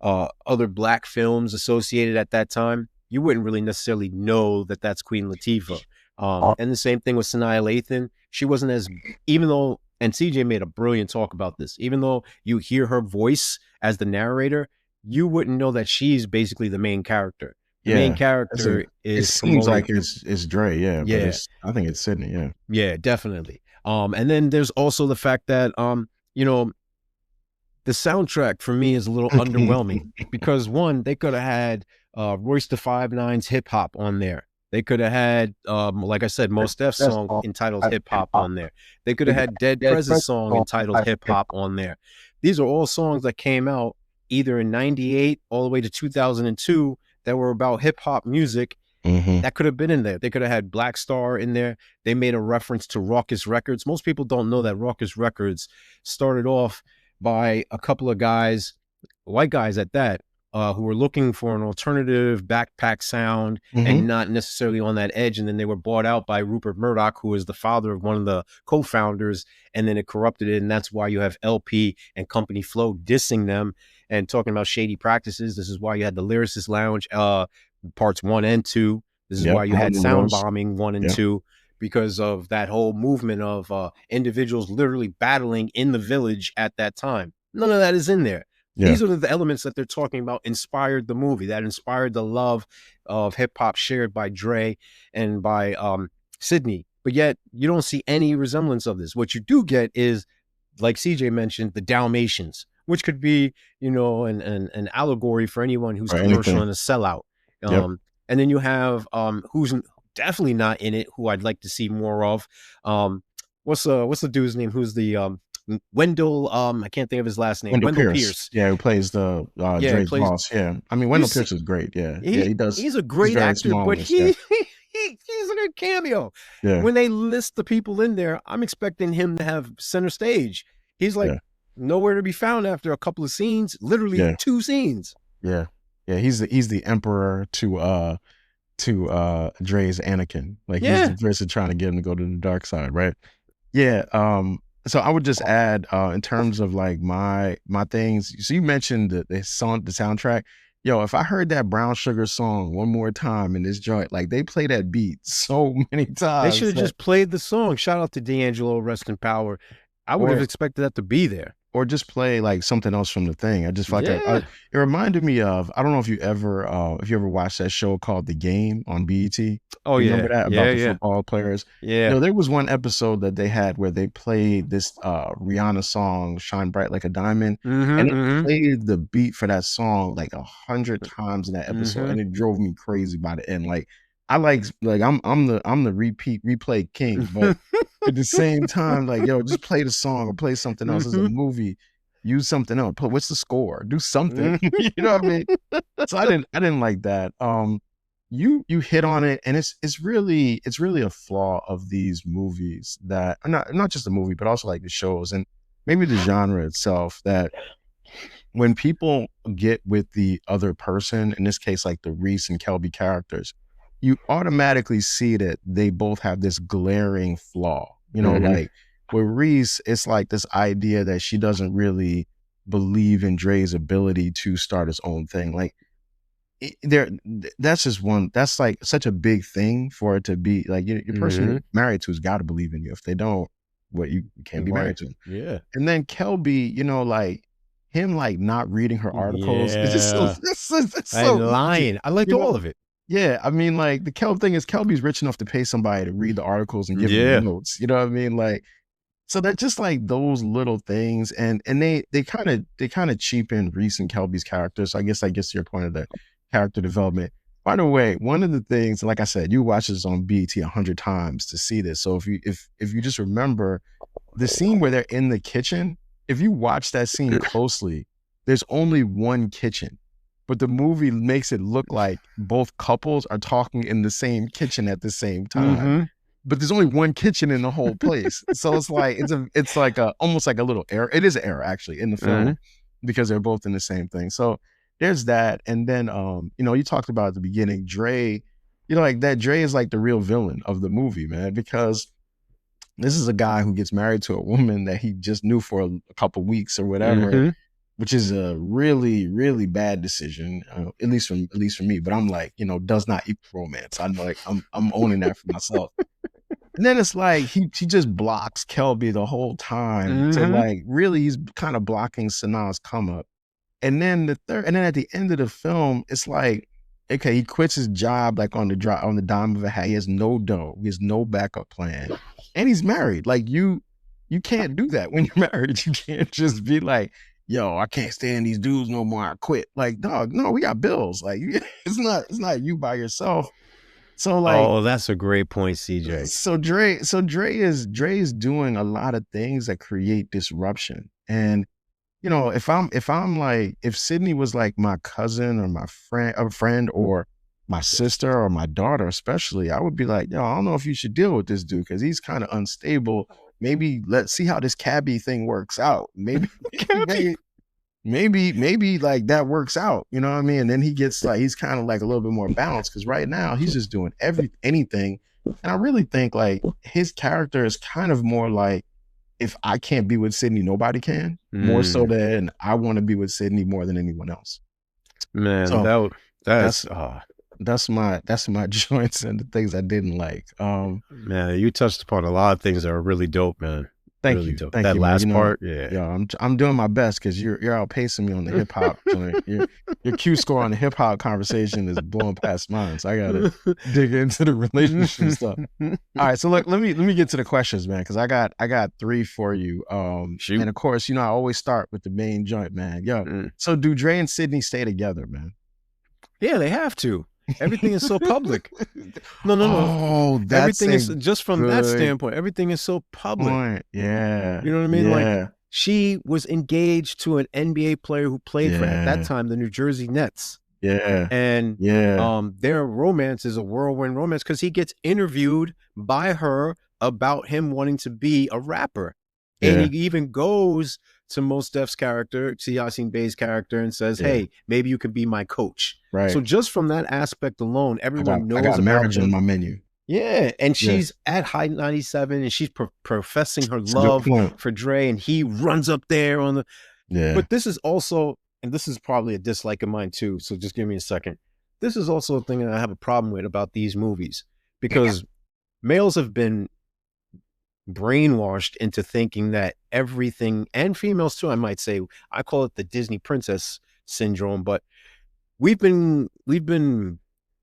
other black films associated at that time, you wouldn't really necessarily know that that's Queen Latifah. And the same thing with Sanaa Lathan. She wasn't as, even though, and CJ made a brilliant talk about this, even though you hear her voice as the narrator, you wouldn't know that she's basically the main character. The main Yeah. That's a character it is seems promoting. like it's Dre, yeah, but Yeah, it's I think it's Sydney, yeah. yeah, definitely. And then there's also the fact that, you know, the soundtrack for me is a little underwhelming because one, they could have had Royce the 5 Nine's Hip Hop on there. They could have had, like I said, Mos Def's song entitled Hip Hop on there. They could have had Dead Prez's song entitled Hip Hop on there. These are all songs that came out either in 98 all the way to 2002 that were about hip hop music Hmm. that could have been in there. They could have had Black Star in there. They made a reference to Raucous Records. Most people don't know that Raucous Records started off by a couple of guys, white guys at that, who were looking for an alternative backpack sound Hmm. and not necessarily on that edge. And then they were bought out by Rupert Murdoch, who is the father of one of the co-founders. And then it corrupted it. And that's why you have LP and Company Flow dissing them and talking about shady practices. This is why you had the Lyricist Lounge parts 1 and 2. This is Yep, why you I had remember sound those. bombing one and Yep. two, because of that whole movement of individuals literally battling in the village at that time. None of that is in there. Yeah. These are the elements that they're talking about inspired the movie, that inspired the love of hip hop shared by Dre and by Sydney. But yet you don't see any resemblance of this. What you do get is, like CJ mentioned, the Dalmatians, which could be, you know, an allegory for anyone who's Or commercial anything. and a sellout. Yep. And then you have who's definitely not in it, who I'd like to see more of. What's the dude's name? Who's the Wendell, I can't think of his last name. Wendell Wendell Pierce. Pierce. Yeah, who plays the Yeah, he Dre's plays. boss. Yeah. I mean, Wendell Pierce is great. Yeah. Yeah, he does. He's a He's great very actor, but smallish. Yeah. he's in a cameo. Yeah. When they list the people in there, I'm expecting him to have center stage. He's like nowhere to be found after a couple of scenes, literally 2 scenes. Yeah. Yeah, he's the emperor to Dre's Anakin. Like he's the person trying to get him to go to the dark side, right? Yeah. So I would just add in terms of like my things. So you mentioned the soundtrack. Yo, if I heard that Brown Sugar song one more time in this joint, like they play that beat so many times. They should have just played the song. Shout out to D'Angelo, rest in power. I would have expected that to be there. Or just play like something else from the thing. I just felt like it reminded me of, I don't know if you ever watched that show called The Game on BET. Oh, you remember that about the football players? Yeah. You know, there was one episode that they had where they played this Rihanna song, Shine Bright Like a Diamond. And it played the beat for that song like 100 times in that episode. And it drove me crazy by the end. Like I like I'm the replay king, but at the same time, like, yo, just play the song or play something else. It's a movie. Use something else. What's the score? Do something. You know what I mean? So I didn't like that. You hit on it, and it's really a flaw of these movies that not just the movie, but also like the shows and maybe the genre itself, that when people get with the other person, in this case, like the Reese and Kelby characters, you automatically see that they both have this glaring flaw. You know, like with Reese, it's like this idea that she doesn't really believe in Dre's ability to start his own thing. Like that's just one, that's like such a big thing for it to be like your person you're married to has got to believe in you. If they don't, well, you can't be married to him. Yeah. And then Kelby, you know, like him like not reading her articles. It's just it's so lying. I liked all of it. Yeah, I mean, like the Kelby thing is Kelby's rich enough to pay somebody to read the articles and give them notes. You know what I mean? Like, so that's just like those little things, and they kind of cheapen Reese and Kelby's characters. So I guess to your point of the character development. By the way, one of the things, like I said, you watch this on BET 100 times to see this. So if you just remember the scene where they're in the kitchen, if you watch that scene closely, there's only one kitchen. But the movie makes it look like both couples are talking in the same kitchen at the same time. But there's only one kitchen in the whole place. So it's like it's like almost like a little error. It is an error actually in the film because they're both in the same thing. So there's that. And then you know, you talked about at the beginning, Dre, you know, like that Dre is like the real villain of the movie, man, because this is a guy who gets married to a woman that he just knew for a couple weeks or whatever. Which is a really, really bad decision, at least for me. But I'm like, you know, does not equal romance. I'm like, I'm owning that for myself. And then it's like he just blocks Kelby the whole time. So like, really, he's kind of blocking Sanaa's come up. And then at the end of the film, it's like, okay, he quits his job like on the dime of a hat. He has no dough. He has no backup plan, and he's married. Like you can't do that when you're married. You can't just be like, yo, I can't stand these dudes no more. I quit. Like, dog, no, we got bills. Like, it's not you by yourself. So like, oh, that's a great point, CJ. So Dre is doing a lot of things that create disruption. And you know, if Sydney was like my cousin or my friend or my sister or my daughter, especially, I would be like, yo, I don't know if you should deal with this dude because he's kind of unstable. Maybe let's see how this cabbie thing works out. Maybe like that works out. You know what I mean? And then he gets like, he's kind of like a little bit more balanced because right now he's just doing anything. And I really think like his character is kind of more like, if I can't be with Sydney, nobody can. More so than I want to be with Sydney more than anyone else. Man, so that's my joints and the things I didn't like. Man, you touched upon a lot of things that are really dope, man. Thank really you. Dope. Thank that you, last man. part, yeah. Yeah, I'm doing my best because you're outpacing me on the hip hop joint. Your Q score on the hip hop conversation is blowing past mine, so I gotta dig into the relationship stuff. All right, so look, let me get to the questions, man, because I got 3 for you. Shoot. And of course, you know I always start with the main joint, man. Yo, so do Dre and Sydney stay together, man? Yeah, they have to. Everything is so public. No. Oh, that's everything is just from that standpoint. Everything is so public. Yeah, you know what I mean. Yeah. she was engaged to an NBA player who played for, at that Yeah. time, the New Jersey Nets. Yeah. And Yeah. their romance is a whirlwind romance because he gets interviewed by her about him wanting to be a rapper. And he Yeah. even goes to Mos Def's character, to Yasin Bey's character, and says, Yeah. hey, maybe you could be my coach. Right. So just from that aspect alone, everyone I knows got about marriage on them. my menu. Yeah, and Yeah. she's at High 97 and she's professing her It's a good love point. for Dre, and he runs up there on the. Yeah. But this is also, and this is probably a dislike of mine too, so just give me a second. This is also a thing that I have a problem with about these movies, because males have been brainwashed into thinking that everything, and females too, I might say, I call it the Disney princess syndrome, but we've been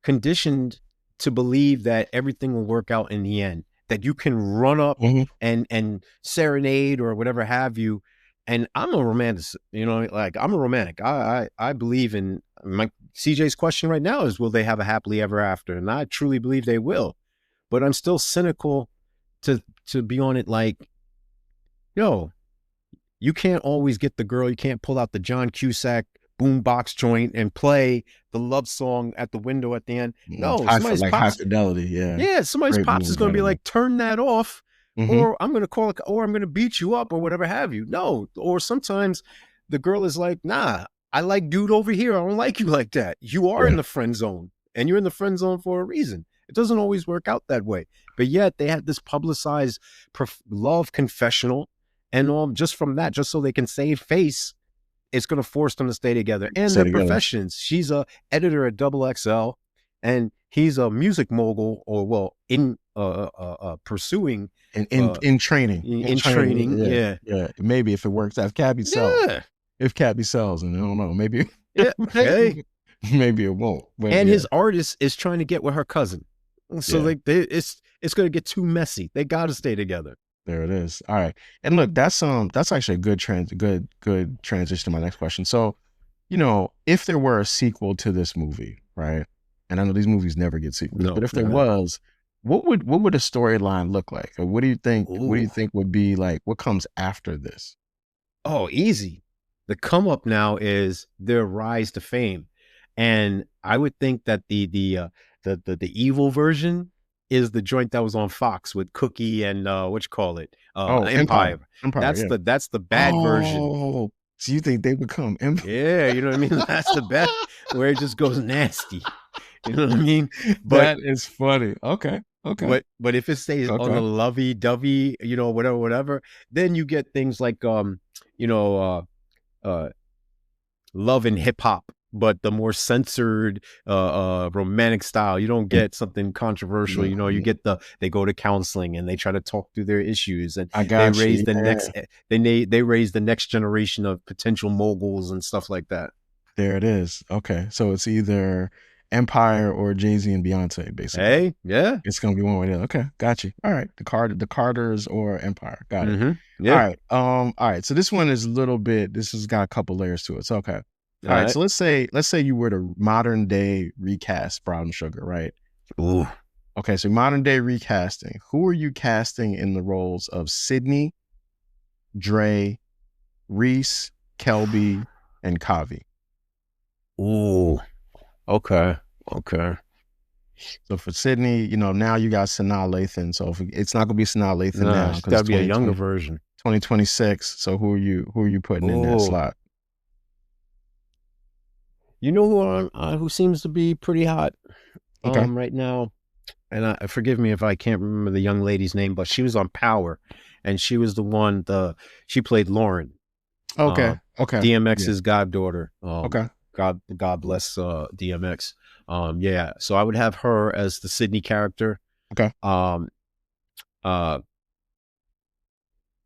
conditioned to believe that everything will work out in the end, that you can run up Mhm. and serenade or whatever have you. And I'm a romantic, like I'm a romantic. I believe in my CJ's question right now is, will they have a happily ever after? And I truly believe they will, but I'm still cynical to be on it. Like, yo, you can't always get the girl. You can't pull out the John Cusack boombox joint and play the love song at the window at the end. No, somebody's High pops. fidelity. Yeah. Yeah, somebody's Great pops is movie, going to be by the way. like, turn that off, Mhm. or I'm going to call it, or I'm going to beat you up, or whatever have you. No, or sometimes the girl is like, nah, I like dude over here. I don't like you like that. You are in Yeah. the friend zone, and you're in the friend zone for a reason. It doesn't always work out that way. But yet they had this publicized love confessional, and just from that, just so they can save face, it's going to force them to stay together. And Stay their together. professions. She's a editor at Double XL, and he's a music mogul, or well, in pursuing In training. in training. Yeah. Yeah. Maybe if it works out. If Cabby sells. Yeah. If Cabby sells, and I don't know. Maybe Yeah. Hey. maybe it won't. But And yeah. his artist is trying to get with her cousin. So Yeah. like it's going to get too messy. They got to stay together. There it is. All right. And look, that's actually a good transition to my next question. So, if there were a sequel to this movie, right? And I know these movies never get sequels, No, but if there never. was, what would a storyline look like? Or what do you think would be like, what comes after this? Oh, easy. The come up now is their rise to fame. And I would think that the evil version is the joint that was on Fox with Cookie and what you call it? Empire. That's the bad version. Oh, so you think they become Empire? Yeah, you know what I mean? That's the bad where it just goes nasty. You know what I mean? That is funny. Okay. But if it stays on the lovey dovey, whatever, then you get things like love and hip hop, but the more censored romantic style. You don't get something controversial. You get they go to counseling and they try to talk through their issues, and they raise they raise the next generation of potential moguls and stuff like that. There it is. Okay, so it's either Empire or Jay-Z and Beyonce, basically. Hey, yeah, it's gonna be one way or the other. Okay, got you. All right, the Carters or Empire. Got it. Mm-hmm. Yeah. All right. So this one is a little bit. This has got a couple layers to it. So okay. All right. So let's say you were to modern day recast Brown Sugar, right? Ooh. Okay, so modern day recasting. Who are you casting in the roles of Sydney, Dre, Reese, Kelby, and Kavi? Ooh. Okay. So for Sydney, now you got Sanaa Lathan. So it's not gonna be Sanaa Lathan now. It's gotta be a younger version. 2026. So who are you putting in that slot? You know who seems to be pretty hot right now, and forgive me if I can't remember the young lady's name, but she was on Power, and she was the one. She played Lauren. Okay. DMX's goddaughter. Okay. God bless DMX. Yeah. So I would have her as the Sydney character. Okay.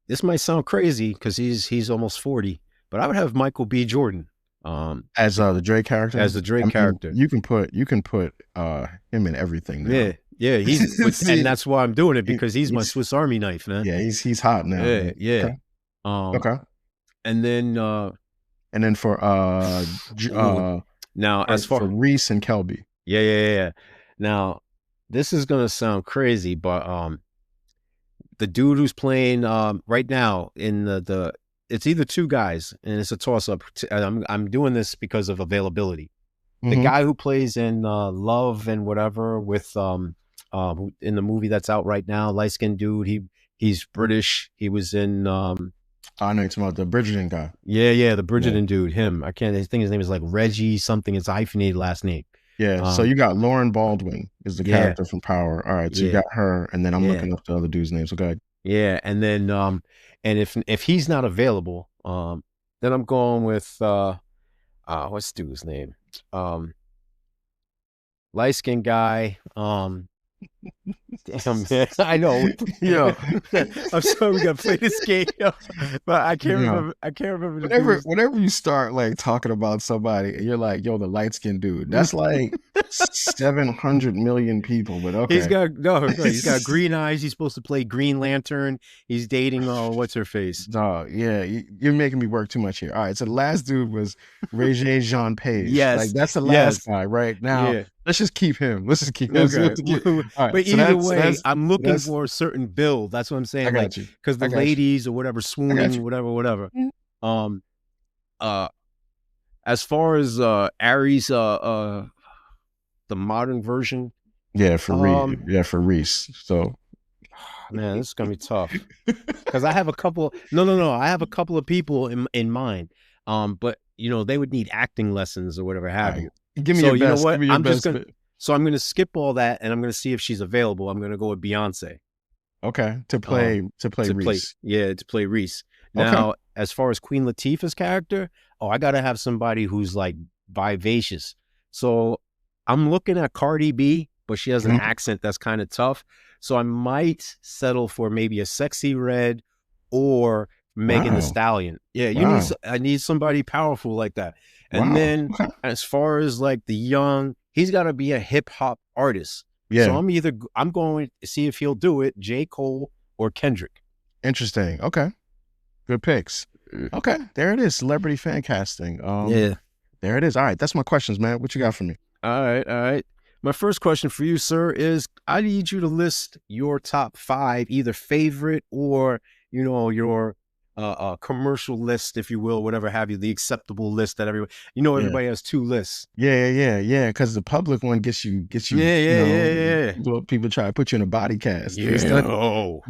This might sound crazy because he's almost 40, but I would have Michael B. Jordan. As the Dre character. As the Dre character. You can put him in everything now. Yeah. He's and that's why I'm doing it, because he's my Swiss Army knife, man. Yeah, he's hot now. Yeah. Okay. And then for now as far for Reese and Kelby. Yeah. Now this is gonna sound crazy, but the dude who's playing right now in the it's either two guys, and it's a toss up. I'm doing this because of availability. The Mm-hmm. guy who plays in Love and whatever with in the movie that's out right now, light skinned dude. He's British. He was in I know you're talking about the Bridgerton guy. yeah, the Yeah. Bridgerton dude. Him. I think his name is like Reggie something. It's a hyphenated last name. Yeah. So you got Lauren Baldwin is the Yeah. character from Power. All right. So you Yeah. got her, and then I'm Yeah. looking up the other dude's name. So go ahead. Yeah, and then and if he's not available, then I'm going with what's the dude's name? Light skinned guy. Damn, man. I know. Yeah. I'm sorry we gotta play this game, but I can't Yeah. remember. I can't remember. The Whenever you start like talking about somebody, and you're like, "Yo, the light skinned dude." That's like 700 million people. But okay, He's got green eyes. He's supposed to play Green Lantern. He's dating what's her face? Dog, yeah, you're making me work too much here. All right, so the last dude was Regé Jean Page. Yes, like that's the last guy right now. Yeah. Let's just keep him. Let's just keep him. Okay. All right, but so either way, I'm looking for a certain build. That's what I'm saying. I got you. Because the ladies or whatever swooning, whatever. As far as Aries, the modern version. Yeah, for Reese. So, man, this is gonna be tough because I have a couple. No. I have a couple of people in mind. But they would need acting lessons or whatever have you. Give me your best. Give me your best. So I'm gonna skip all that and I'm gonna see if she's available. I'm gonna go with Beyonce. Okay, to play Reese. To play Reese. Now, as far as Queen Latifah's character, I gotta have somebody who's like vivacious. So I'm looking at Cardi B, but she has an accent that's kind of tough. So I might settle for maybe a Sexy Red or Megan Thee Stallion. Yeah, I need somebody powerful like that. And then as far as like the young, he's got to be a hip hop artist. Yeah. So I'm going to see if he'll do it, J. Cole or Kendrick. Interesting. Okay. Good picks. Okay. There it is. Celebrity fan casting. Yeah. There it is. All right. That's my questions, man. What you got for me? All right. My first question for you, sir, is I need you to list your top 5, either favorite or, your commercial list, if you will, whatever have you, the acceptable list that everybody has 2 lists. Yeah. Because the public one gets you. Yeah. People try to put you in a body cast. Yeah. All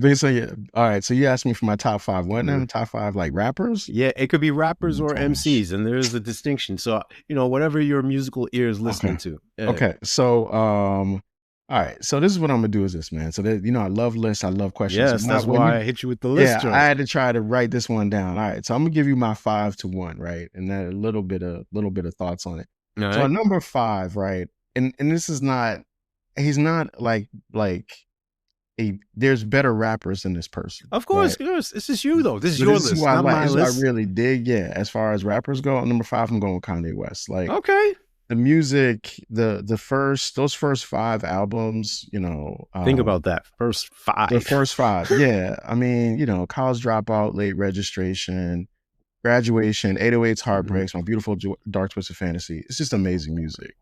right. So you asked me for my top 5. What now? Top 5 like rappers? Yeah, it could be rappers or MCs, and there's a distinction. So whatever your musical ear is listening to. Yeah. Okay. So all right, so this is what I'm gonna do is this, man. So that I love lists, I love questions. Yes, that's why I hit you with the list. Yeah, I had to try to write this one down. All right, so I'm gonna give you my 5 to 1, right, and then a little bit of thoughts on it. All so right. number 5, right, and this is not, he's not like there's better rappers than this person. Of course, this is you though. This is so your this list, is not my list. I really dig. Yeah, as far as rappers go, number 5, I'm going with Kanye West. Like, okay. The music, those first 5 albums, think about that. First 5. The first 5, yeah. I mean, College Dropout, Late Registration, Graduation, 808's Heartbreaks, My Beautiful Dark Twisted Fantasy. It's just amazing music.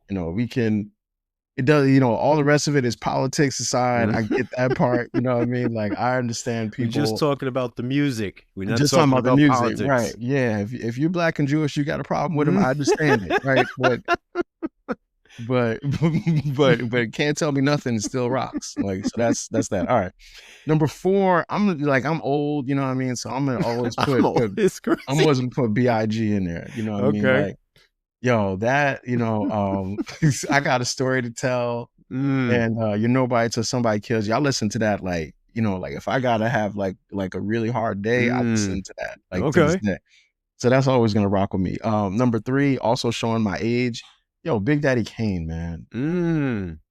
It does, all the rest of it is politics aside. I get that part, you know what I mean? Like, I understand people. We're just talking about the music. We're not just talking about the music, politics. Right. Yeah. If you're Black and Jewish, you got a problem with them. I understand it, right? But can't tell me nothing. It still rocks. Like, so that's that. All right. Number 4, I'm old, you know what I mean? So I'm gonna always put I'm always gonna put B.I.G. in there. You know what I mean? Like, yo, that, I got a story to tell, and you're nobody till somebody kills you. I listen to that like if I gotta have like a really hard day, I listen to that. Like, to this day. So that's always gonna rock with me. Number 3, also showing my age. Yo, Big Daddy Kane, man.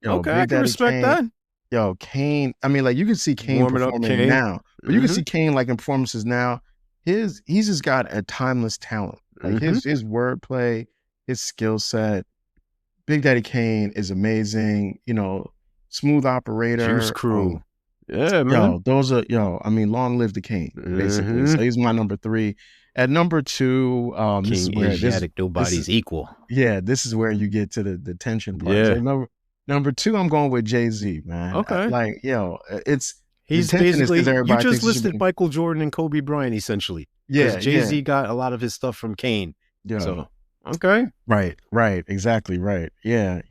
I can respect that. Yo, Kane. I mean, like, you can see Kane performing now, but you can see Kane like in performances now. He's just got a timeless talent. Like his wordplay, his skill set. Big Daddy Kane is amazing. Smooth Operator. Juice Crew. Yeah, man. I mean, long live the King, basically. So he's my number 3. At number 2, this is where nobody's equal. Yeah, this is where you get to the tension part. Yeah. So number 2, I'm going with Jay-Z, man. Okay. It's The He's tension is because basically, you everybody just thinks it should listed be. Michael Jordan and Kobe Bryant essentially, because Yeah, yeah, Jay-Z got a lot of his stuff from Kane. yeah. So, okay. Right, exactly right. Yeah,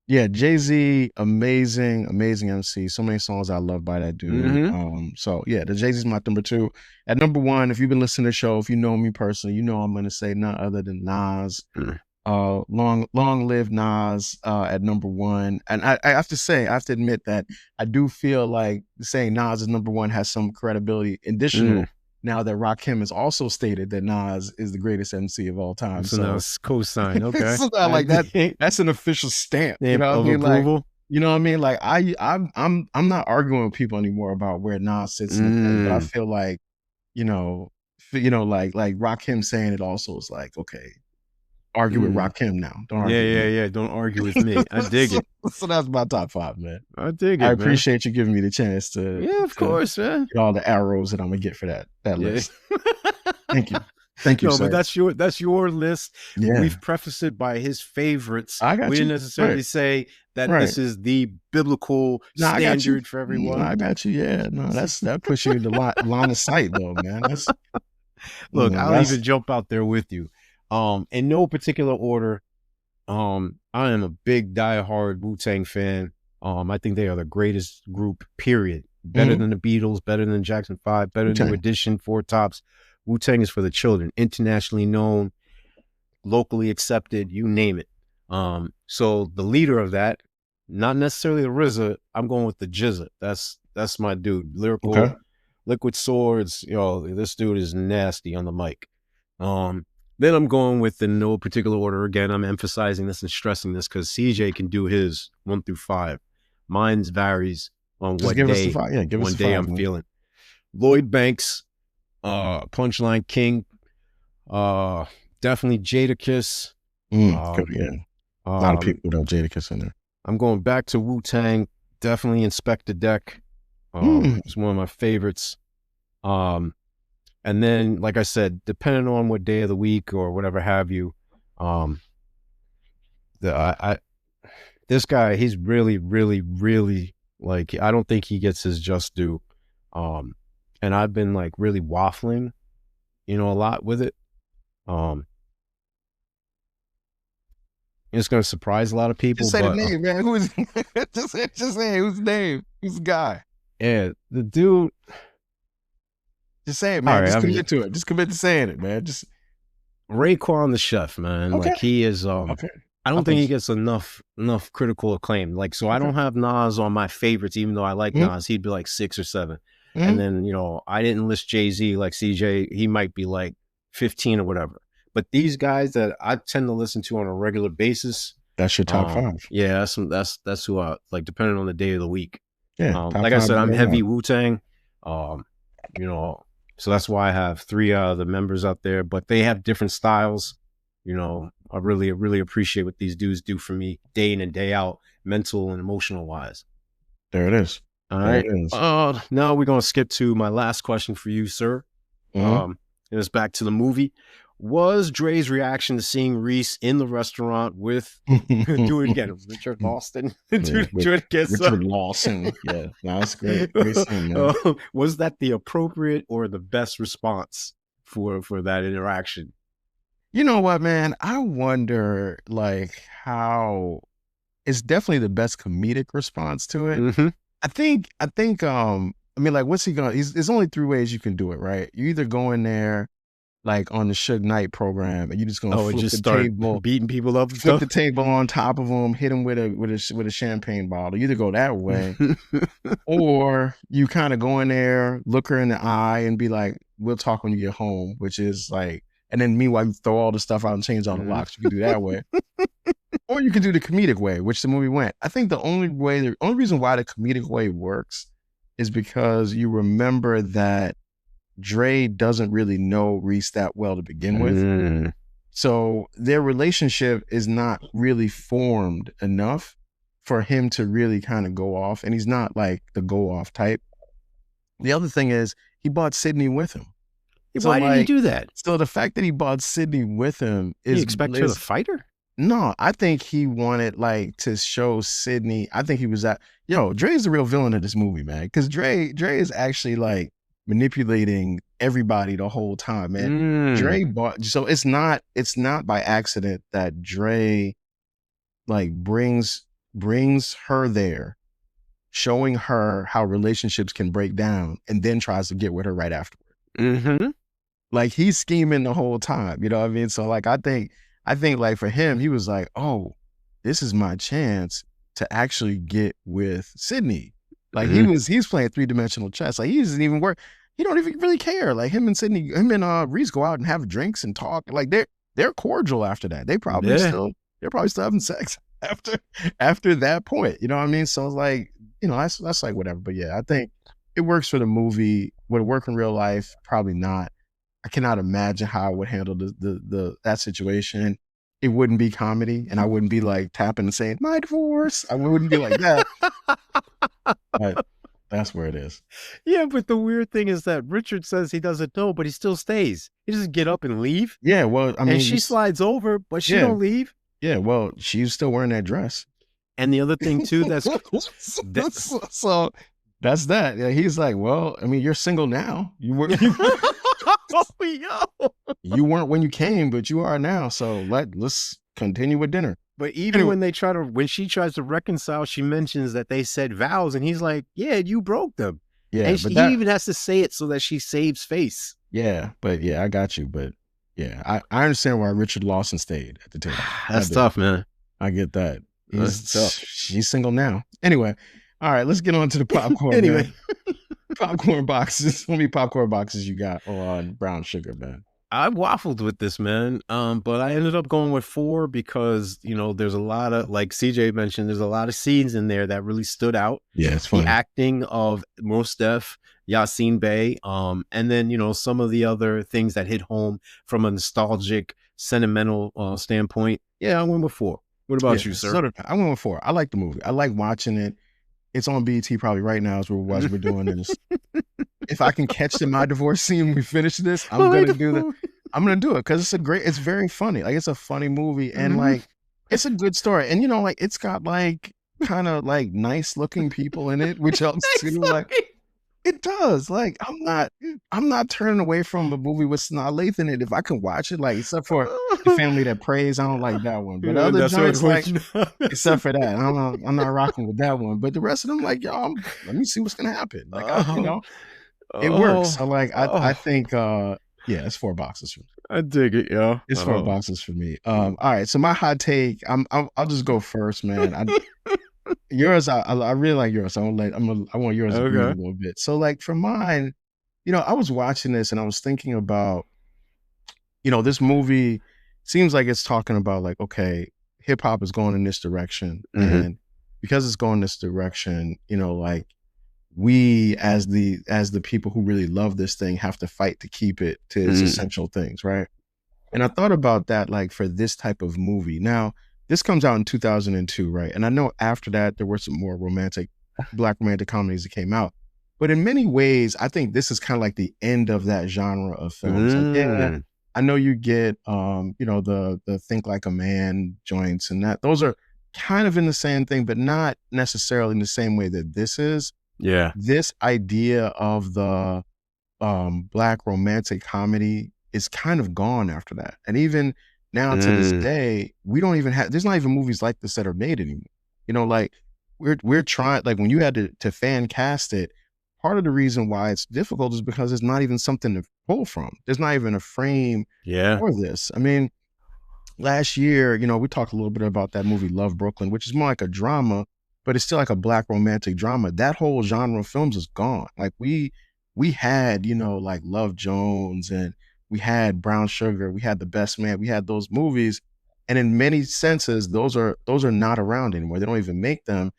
yeah, Jay-Z, amazing MC. So many songs I love by that dude. Mm-hmm. So yeah, the Jay-Z's my number two. At number one, if you've been listening to the show, if you know me personally, you know I'm gonna say none other than Nas. Long live Nas at number one. And I have to say, I have to admit that I do feel like saying Nas is number one has some credibility additional now that Rakim has also stated that Nas is the greatest MC of all time. So now it's cosign. Okay. So now, like that's an official stamp. You know what I of mean? Like, approval. you know what I mean? Like I'm not arguing with people anymore about where Nas sits in the thing, but I feel like, like Rakim saying it also is like, okay, argue with Rakim now. Don't argue with me. Yeah. Don't argue with me. I dig it. So that's my top five, man. I dig it, I man. appreciate you giving me the chance to. Yeah, of course, man. Get all the arrows that I'm gonna get for that list. Thank you, no, sir. But that's your list. Yeah. We've prefaced it by his favorites. I got we you. didn't necessarily say that this is the biblical standard for everyone. I got you. Yeah, no, that puts you in the line of sight, though, man. Look, I'll even jump out there with you. In no particular order, I am a big diehard Wu-Tang fan. I think they are the greatest group, period. Better than the Beatles, better than Jackson 5, better than New Edition, Four Tops. Wu-Tang is for the children, internationally known, locally accepted, you name it. So the leader of that, not necessarily the RZA, I'm going with the Jizza. That's my dude. Lyrical, Liquid Swords. This dude is nasty on the mic. Then I'm going with, in no particular order, again, I'm emphasizing this and stressing this because CJ can do his 1 through 5. Mine's varies on what day. One day I'm feeling. Lloyd Banks, Punchline King, definitely Jadakiss. A lot of people without Jadakiss in there. I'm going back to Wu-Tang, definitely Inspector Deck. It's one of my favorites. And then, like I said, depending on what day of the week or whatever have you, this guy, he's really, really, really, like, I don't think he gets his just due. And I've been like really waffling, a lot with it. It's going to surprise a lot of people. Just say the name, man. Who is? just say who's the name? Who's the guy? Yeah, the dude. Just say it, man. Just commit to it. Just commit to saying it, man. Just Raekwon the Chef, man. Okay. Like he is. I don't think he gets enough critical acclaim. Like, so I don't have Nas on my favorites, even though I like Nas. He'd be like 6 or 7. And then, I didn't list Jay-Z like CJ. He might be like 15 or whatever. But these guys that I tend to listen to on a regular basis. That's your top 5. Yeah, that's who I like, depending on the day of the week. Yeah. Like I said, I'm heavy Wu-Tang. So that's why I have 3 of the members out there, but they have different styles. I really, really appreciate what these dudes do for me day in and day out, mental and emotional wise. There it is. All right. Now we're going to skip to my last question for you, sir. And it's back to the movie. Was Dre's reaction to seeing Reese in the restaurant with, do it again, Richard Lawson? Richard Lawson. Yeah, that's great. Great scene, man. Was that the appropriate or the best response for that interaction? You know what, man? I wonder, like, how it's definitely the best comedic response to it. I think, like, what's he going to, there's only 3 ways you can do it, right? You either go in there, like on the Suge Knight program, and you just gonna flip the table, beating people up, flip the table on top of them, hit them with a champagne bottle. You either go that way, or you kind of go in there, look her in the eye, and be like, "We'll talk when you get home," which is like, and then meanwhile you throw all the stuff out and change all the locks. You can do that way, or you can do the comedic way, which the movie went. I think the only reason why the comedic way works is because you remember that Dre doesn't really know Reese that well to begin with. So their relationship is not really formed enough for him to really kind of go off. And he's not like the go off type. The other thing is he brought Sydney with him. Why did he do that? So the fact that he brought Sydney with him is... You expect her to fight her? No, I think he wanted like to show Sydney. I think he was at Dre's the real villain of this movie, man. Because Dre is actually like manipulating everybody the whole time, man. Mm. Dre bought so it's not by accident that Dre like brings her there, showing her how relationships can break down, and then tries to get with her right afterward. Mm-hmm. Like he's scheming the whole time, you know what I mean? So like I think like for him, he was like, oh, this is my chance to actually get with Sydney. Like Mm-hmm. he's playing 3-dimensional chess. Like he doesn't even work. He don't even really care. Like him and Reese go out and have drinks and talk. Like they're cordial after that. Yeah. They're probably still having sex after that point. You know what I mean? So it's like, that's like whatever. But yeah, I think it works for the movie. Would it work in real life? Probably not. I cannot imagine how I would handle that situation. It wouldn't be comedy, and I wouldn't be like tapping and saying my divorce. I wouldn't be like that. But that's where it is. Yeah, but the weird thing is that Richard says he doesn't know, but he still stays. He doesn't get up and leave. Yeah, well, I mean, And she slides over, but she yeah, don't leave. yeah. Well, she's still wearing that dress. And the other thing too, that's so that's that. Yeah, he's like, well, I mean, you're single now. You were you weren't when you came, but you are now. So let's continue with dinner. But even Anyway. when she tries to reconcile, she mentions that they said vows, and he's like, "Yeah, you broke them." Yeah, And but he even has to say it so that she saves face. yeah, but yeah, I got you. But yeah, I understand why Richard Lawson stayed at the table. That's tough, man. I get that. That's tough. She's single now. Anyway, all right, let's get on to the popcorn. Anyway. Man. Popcorn boxes. How many popcorn boxes you got on brown sugar, man? I waffled with this, man. But I ended up going with 4 because, there's a lot of, like CJ mentioned, there's a lot of scenes in there that really stood out. Yeah, it's funny. The acting of Mos Def, Yasin Bey, and then, some of the other things that hit home from a nostalgic, sentimental standpoint. Yeah, I went with 4. What about you, sir? I went with 4. I like the movie. I like watching it. It's on BT probably right now as we're doing this. If I can catch the my divorce scene when we finish this, I'm gonna do that. I'm gonna do it because it's very funny. Like it's a funny movie and like it's a good story. And like it's got like kind of like nice looking people in it, which helps too. Like it does. Like I'm not turning away from a movie with Sanaa Lathan in it if I can watch it. Like except for The Family That Prays, I don't like that one. But other joints, like except for that, I'm not rocking with that one. But the rest of them, like y'all, let me see what's gonna happen. Like it works. So like I think yeah, it's 4 boxes for me. I dig it, yo. It's 4 boxes for me. All right. So my hot take, I'll just go first, man. Yours, I really like yours. I want yours to breathe a little bit. So like for mine, I was watching this and I was thinking about, this movie seems like it's talking about like, okay, hip hop is going in this direction. And because it's going this direction, like we as the people who really love this thing have to fight to keep it to its essential things, right? And I thought about that like for this type of movie. Now, this comes out in 2002, right? And I know after that there were some more Black romantic comedies that came out. But in many ways, I think this is kind of like the end of that genre of films. Like, yeah, I know you get the Think Like a Man joints and that those are kind of in the same thing, but not necessarily in the same way that this is. Yeah. This idea of the Black romantic comedy is kind of gone after that. And even now to this day, we don't even have, there's not even movies like this that are made anymore. Like we're trying, like when you had to fan cast it, part of the reason why it's difficult is because it's not even something to pull from. There's not even a frame for this. I mean, last year, we talked a little bit about that movie Love Brooklyn, which is more like a drama, but it's still like a Black romantic drama. That whole genre of films is gone. Like we had, like Love Jones and we had Brown Sugar, we had The Best Man, we had those movies. And in many senses, those are not around anymore. They don't even make them.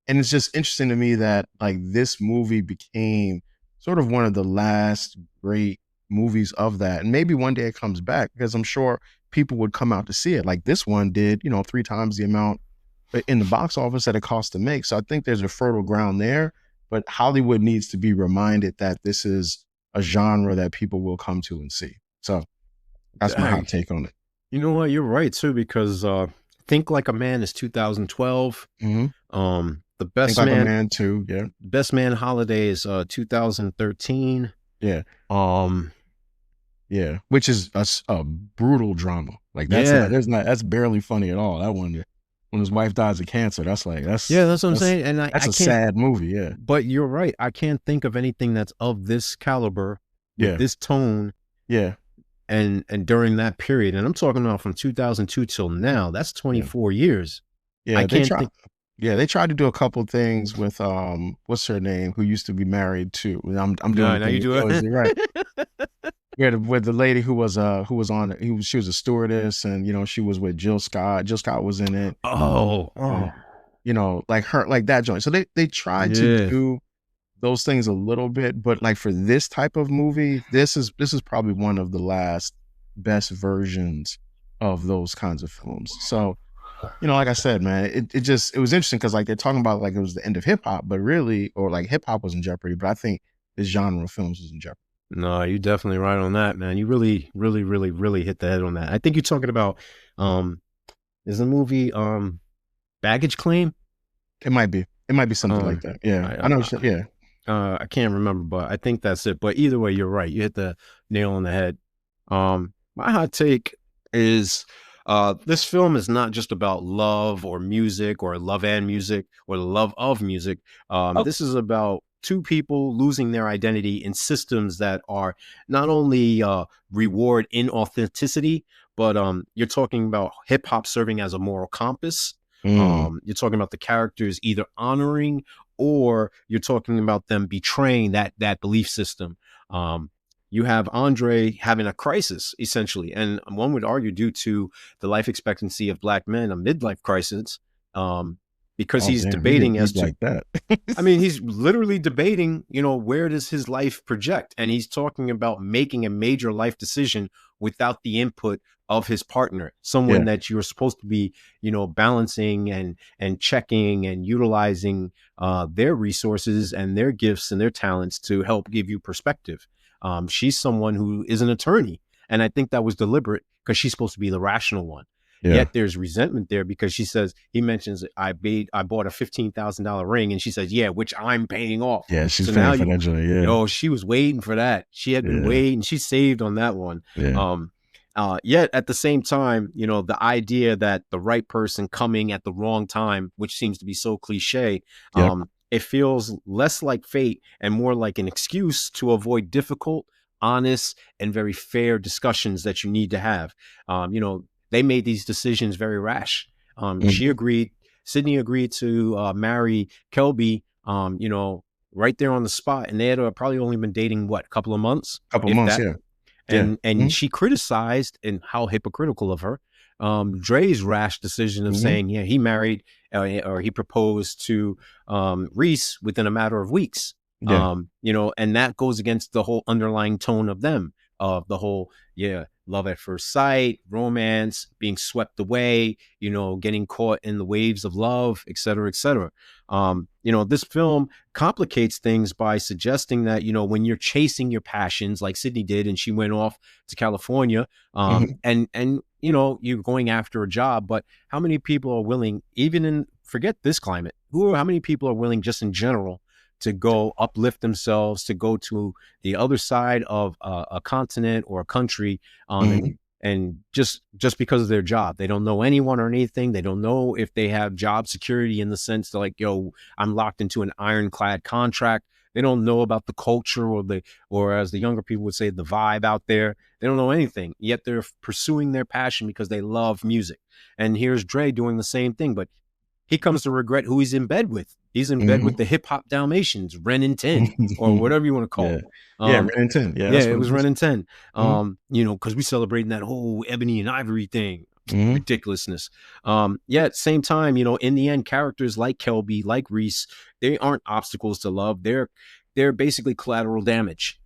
And it's just interesting to me that like this movie became sort of one of the last great movies of that. And maybe one day it comes back because I'm sure people would come out to see it. Like this one did, 3 times the amount in the box office that it cost to make. So I think there's a fertile ground there, but Hollywood needs to be reminded that this is a genre that people will come to and see. So that's my hot take on it. You know what? You're right too, because Think Like a Man is 2012. Mm-hmm. The Think Best Like a Man, Man too. Yeah. Best Man Holiday is 2013. Yeah. Um, Yeah. Which is a brutal drama. Like that's not, yeah, that's barely funny at all. That one, when his wife dies of cancer, that's like, yeah, that's what I'm saying. And that's I a can't, sad movie. Yeah. but you're right. I can't think of anything that's of this caliber with Yeah. this tone Yeah. and during that period. And I'm talking about from 2002 till now. That's Yeah. 24 years. I Yeah. can't think. Yeah, they tried to do a couple things with what's her name, who used to be married to. I'm doing No, the now thing you with do yours, it. you're right. Yeah, with the lady who was on she was a stewardess, and she was with Jill Scott. Jill Scott was in it. Oh, And, like her, like that joint. So they tried to yeah. do those things a little bit, but like for this type of movie, this is probably one of the last best versions of those kinds of films. So, like I said, man, it was interesting because like they're talking about like it was the end of hip hop, but really, or like hip hop was in jeopardy, but I think this genre of films was in jeopardy. No, you're definitely right on that, man. You really, really, really, really hit the head on that. I think you're talking about um is the movie Baggage Claim? It might be something like that. Yeah, I know. Yeah, I can't remember, but I think that's it. But either way, you're right. You hit the nail on the head. My hot take is this film is not just about love or music or love and music or the love of music. This is about two people losing their identity in systems that are not only reward inauthenticity, but you're talking about hip hop serving as a moral compass. You're talking about the characters either honoring or you're talking about them betraying that belief system. You have Andre having a crisis, essentially, and one would argue due to the life expectancy of Black men, a midlife crisis, because oh he's damn, he did debating as deep to, like that. I mean, he's literally debating, where does his life project? And he's talking about making a major life decision without the input of his partner, someone Yeah, that you're supposed to be, balancing and checking and utilizing their resources and their gifts and their talents to help give you perspective. She's someone who is an attorney. And I think that was deliberate because she's supposed to be the rational one. yeah, Yet there's resentment there because he mentions I bought a $15,000 ring, and she says, yeah, which I'm paying off. yeah. She's So paying now for that joint. Yeah, she was waiting for that. She had been yeah, waiting. She saved on that one. yeah. Yet at the same time, the idea that the right person coming at the wrong time, which seems to be so cliche, Yep. it feels less like fate and more like an excuse to avoid difficult, honest, and very fair discussions that you need to have. They made these decisions very rash. Mhm. Sydney agreed to marry Kelby, right there on the spot. And they had probably only been dating, what, a couple of months, Couple if months. that. Yeah, yeah. And she criticized, and how hypocritical of her, Dre's rash decision of Mm-hmm. saying, yeah, he married or he proposed to Reese within a matter of weeks. Yeah. And that goes against the whole underlying tone of them, of the whole, yeah, love at first sight, romance, being swept away, getting caught in the waves of love, et cetera, et cetera. This film complicates things by suggesting that, when you're chasing your passions like Sydney did, and she went off to California, Mm-hmm. and you're going after a job, but how many people are willing, even in, forget this climate, how many people are willing just in general to go uplift themselves, to go to the other side of a continent or a country, Mm-hmm. and just because of their job, they don't know anyone or anything. They don't know if they have job security in the sense that, like, yo, I'm locked into an ironclad contract. They don't know about the culture or as the younger people would say, the vibe out there. They don't know anything, yet they're pursuing their passion because they love music. And here's Dre doing the same thing, but he comes to regret who he's in bed with. He's in bed with the hip hop Dalmatians, Ren and 10, or Mm-hmm. whatever you want to call Yeah. them. Yeah. Ren and 10. Yeah, Yeah, that's it what it was is. Ren and 10. Mm-hmm. Because we celebrating that whole ebony and ivory thing. Mm-hmm. Ridiculousness. At the same time, in the end, characters like Kelby, like Reese, they aren't obstacles to love. They're basically collateral damage.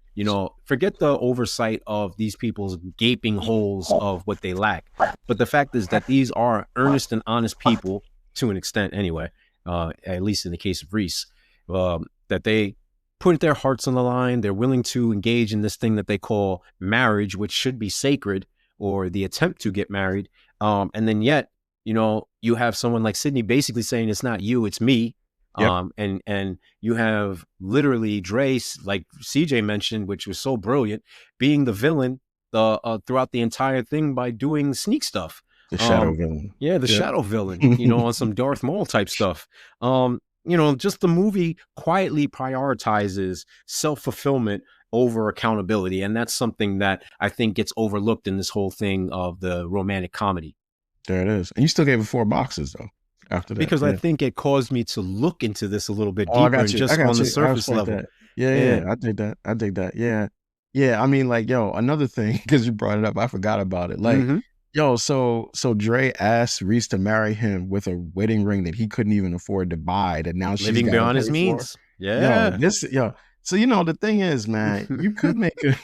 Forget the oversight of these people's gaping holes of what they lack. But the fact is that these are earnest and honest people, to an extent anyway, at least in the case of Reese, that they put their hearts on the line. They're willing to engage in this thing that they call marriage, which should be sacred, or the attempt to get married. And then yet you know, you have someone like Sydney basically saying it's not you, it's me. Yep. And you have literally Dre, like CJ mentioned, which was so brilliant, being the villain throughout the entire thing by doing sneak stuff. The shadow villain. Yeah, the Yep. shadow villain, you know, on some Darth Maul type stuff. You know, just the movie quietly prioritizes self-fulfillment over accountability. And that's something that I think gets overlooked in this whole thing of the romantic comedy. There it is. And you still gave it 4 boxes though after that. Because I Yeah. think it caused me to look into this a little bit Oh, I deeper got and you. I just on got the you. I surface respect level. that. Yeah, Yeah. yeah. I dig that. I dig that. Yeah. Yeah. I mean, like, yo, another thing, because you brought it up, I forgot about it. Like, Mm-hmm. yo, so Dre asked Reese to marry him with a wedding ring that he couldn't even afford to buy, that now she's Living got to beyond his pay for. means. Yo, Yeah. so you know the thing is, man, you could make a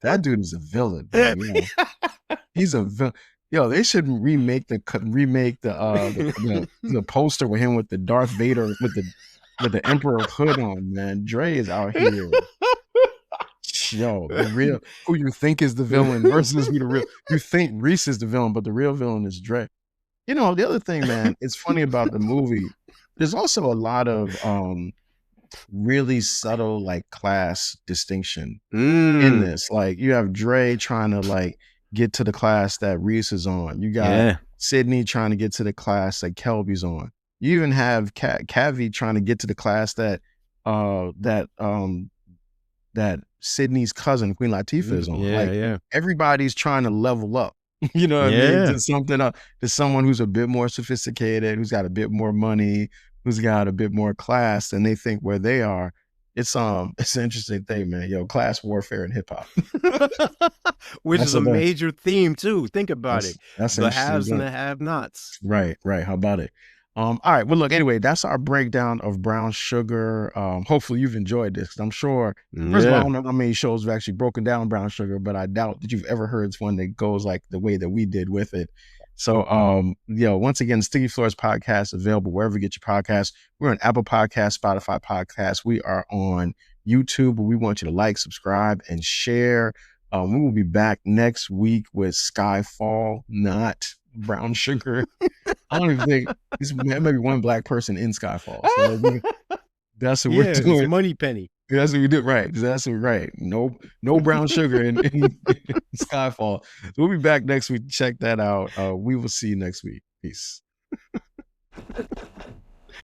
that dude is a villain, man. You know, he's a villain. Yo, they should remake the poster with him with the Darth Vader with the Emperor hood on, man. Dre is out here. Yo, the real who you think is the villain versus who the real you think Reese is the villain, but the real villain is Dre. You know, the other thing, man, it's funny about the movie. There's also a lot of really subtle like class distinction in this. Like you have Dre trying to like get to the class that Reese is on. You got Yeah. Sydney trying to get to the class that Kelby's on. You even have Cavi trying to get to the class that that Sydney's cousin Queen Latifah is on. Yeah. Like Yeah. everybody's trying to level up. You know what I mean? Yeah. To something up, to someone who's a bit more sophisticated, who's got a bit more money, who's got a bit more class, and they think where they are. It's an interesting thing, man. Yo, class warfare in hip hop. Which That's is a the best. major theme too. Think about it. That's The interesting. haves and Yeah. the have-nots. Right, right. How about it? All right. Well, look, anyway, that's our breakdown of Brown Sugar. Hopefully you've enjoyed this. 'Cause I'm sure, first of all, I Yeah. don't know how many shows have actually broken down Brown Sugar, but I doubt that you've ever heard one that goes like the way that we did with it. So, once again, Sticky Floors Podcast available wherever you get your podcasts. We're on Apple Podcasts, Spotify Podcasts. We are on YouTube, but we want you to like, subscribe, and share. We will be back next week with Skyfall, not Brown Sugar. I don't even think there may be one black person in Skyfall. So that's what we're It's doing. Money Penny. That's what we did. Right. That's what, right. No brown sugar in Skyfall. So we'll be back next week. Check that out. We will see you next week. Peace.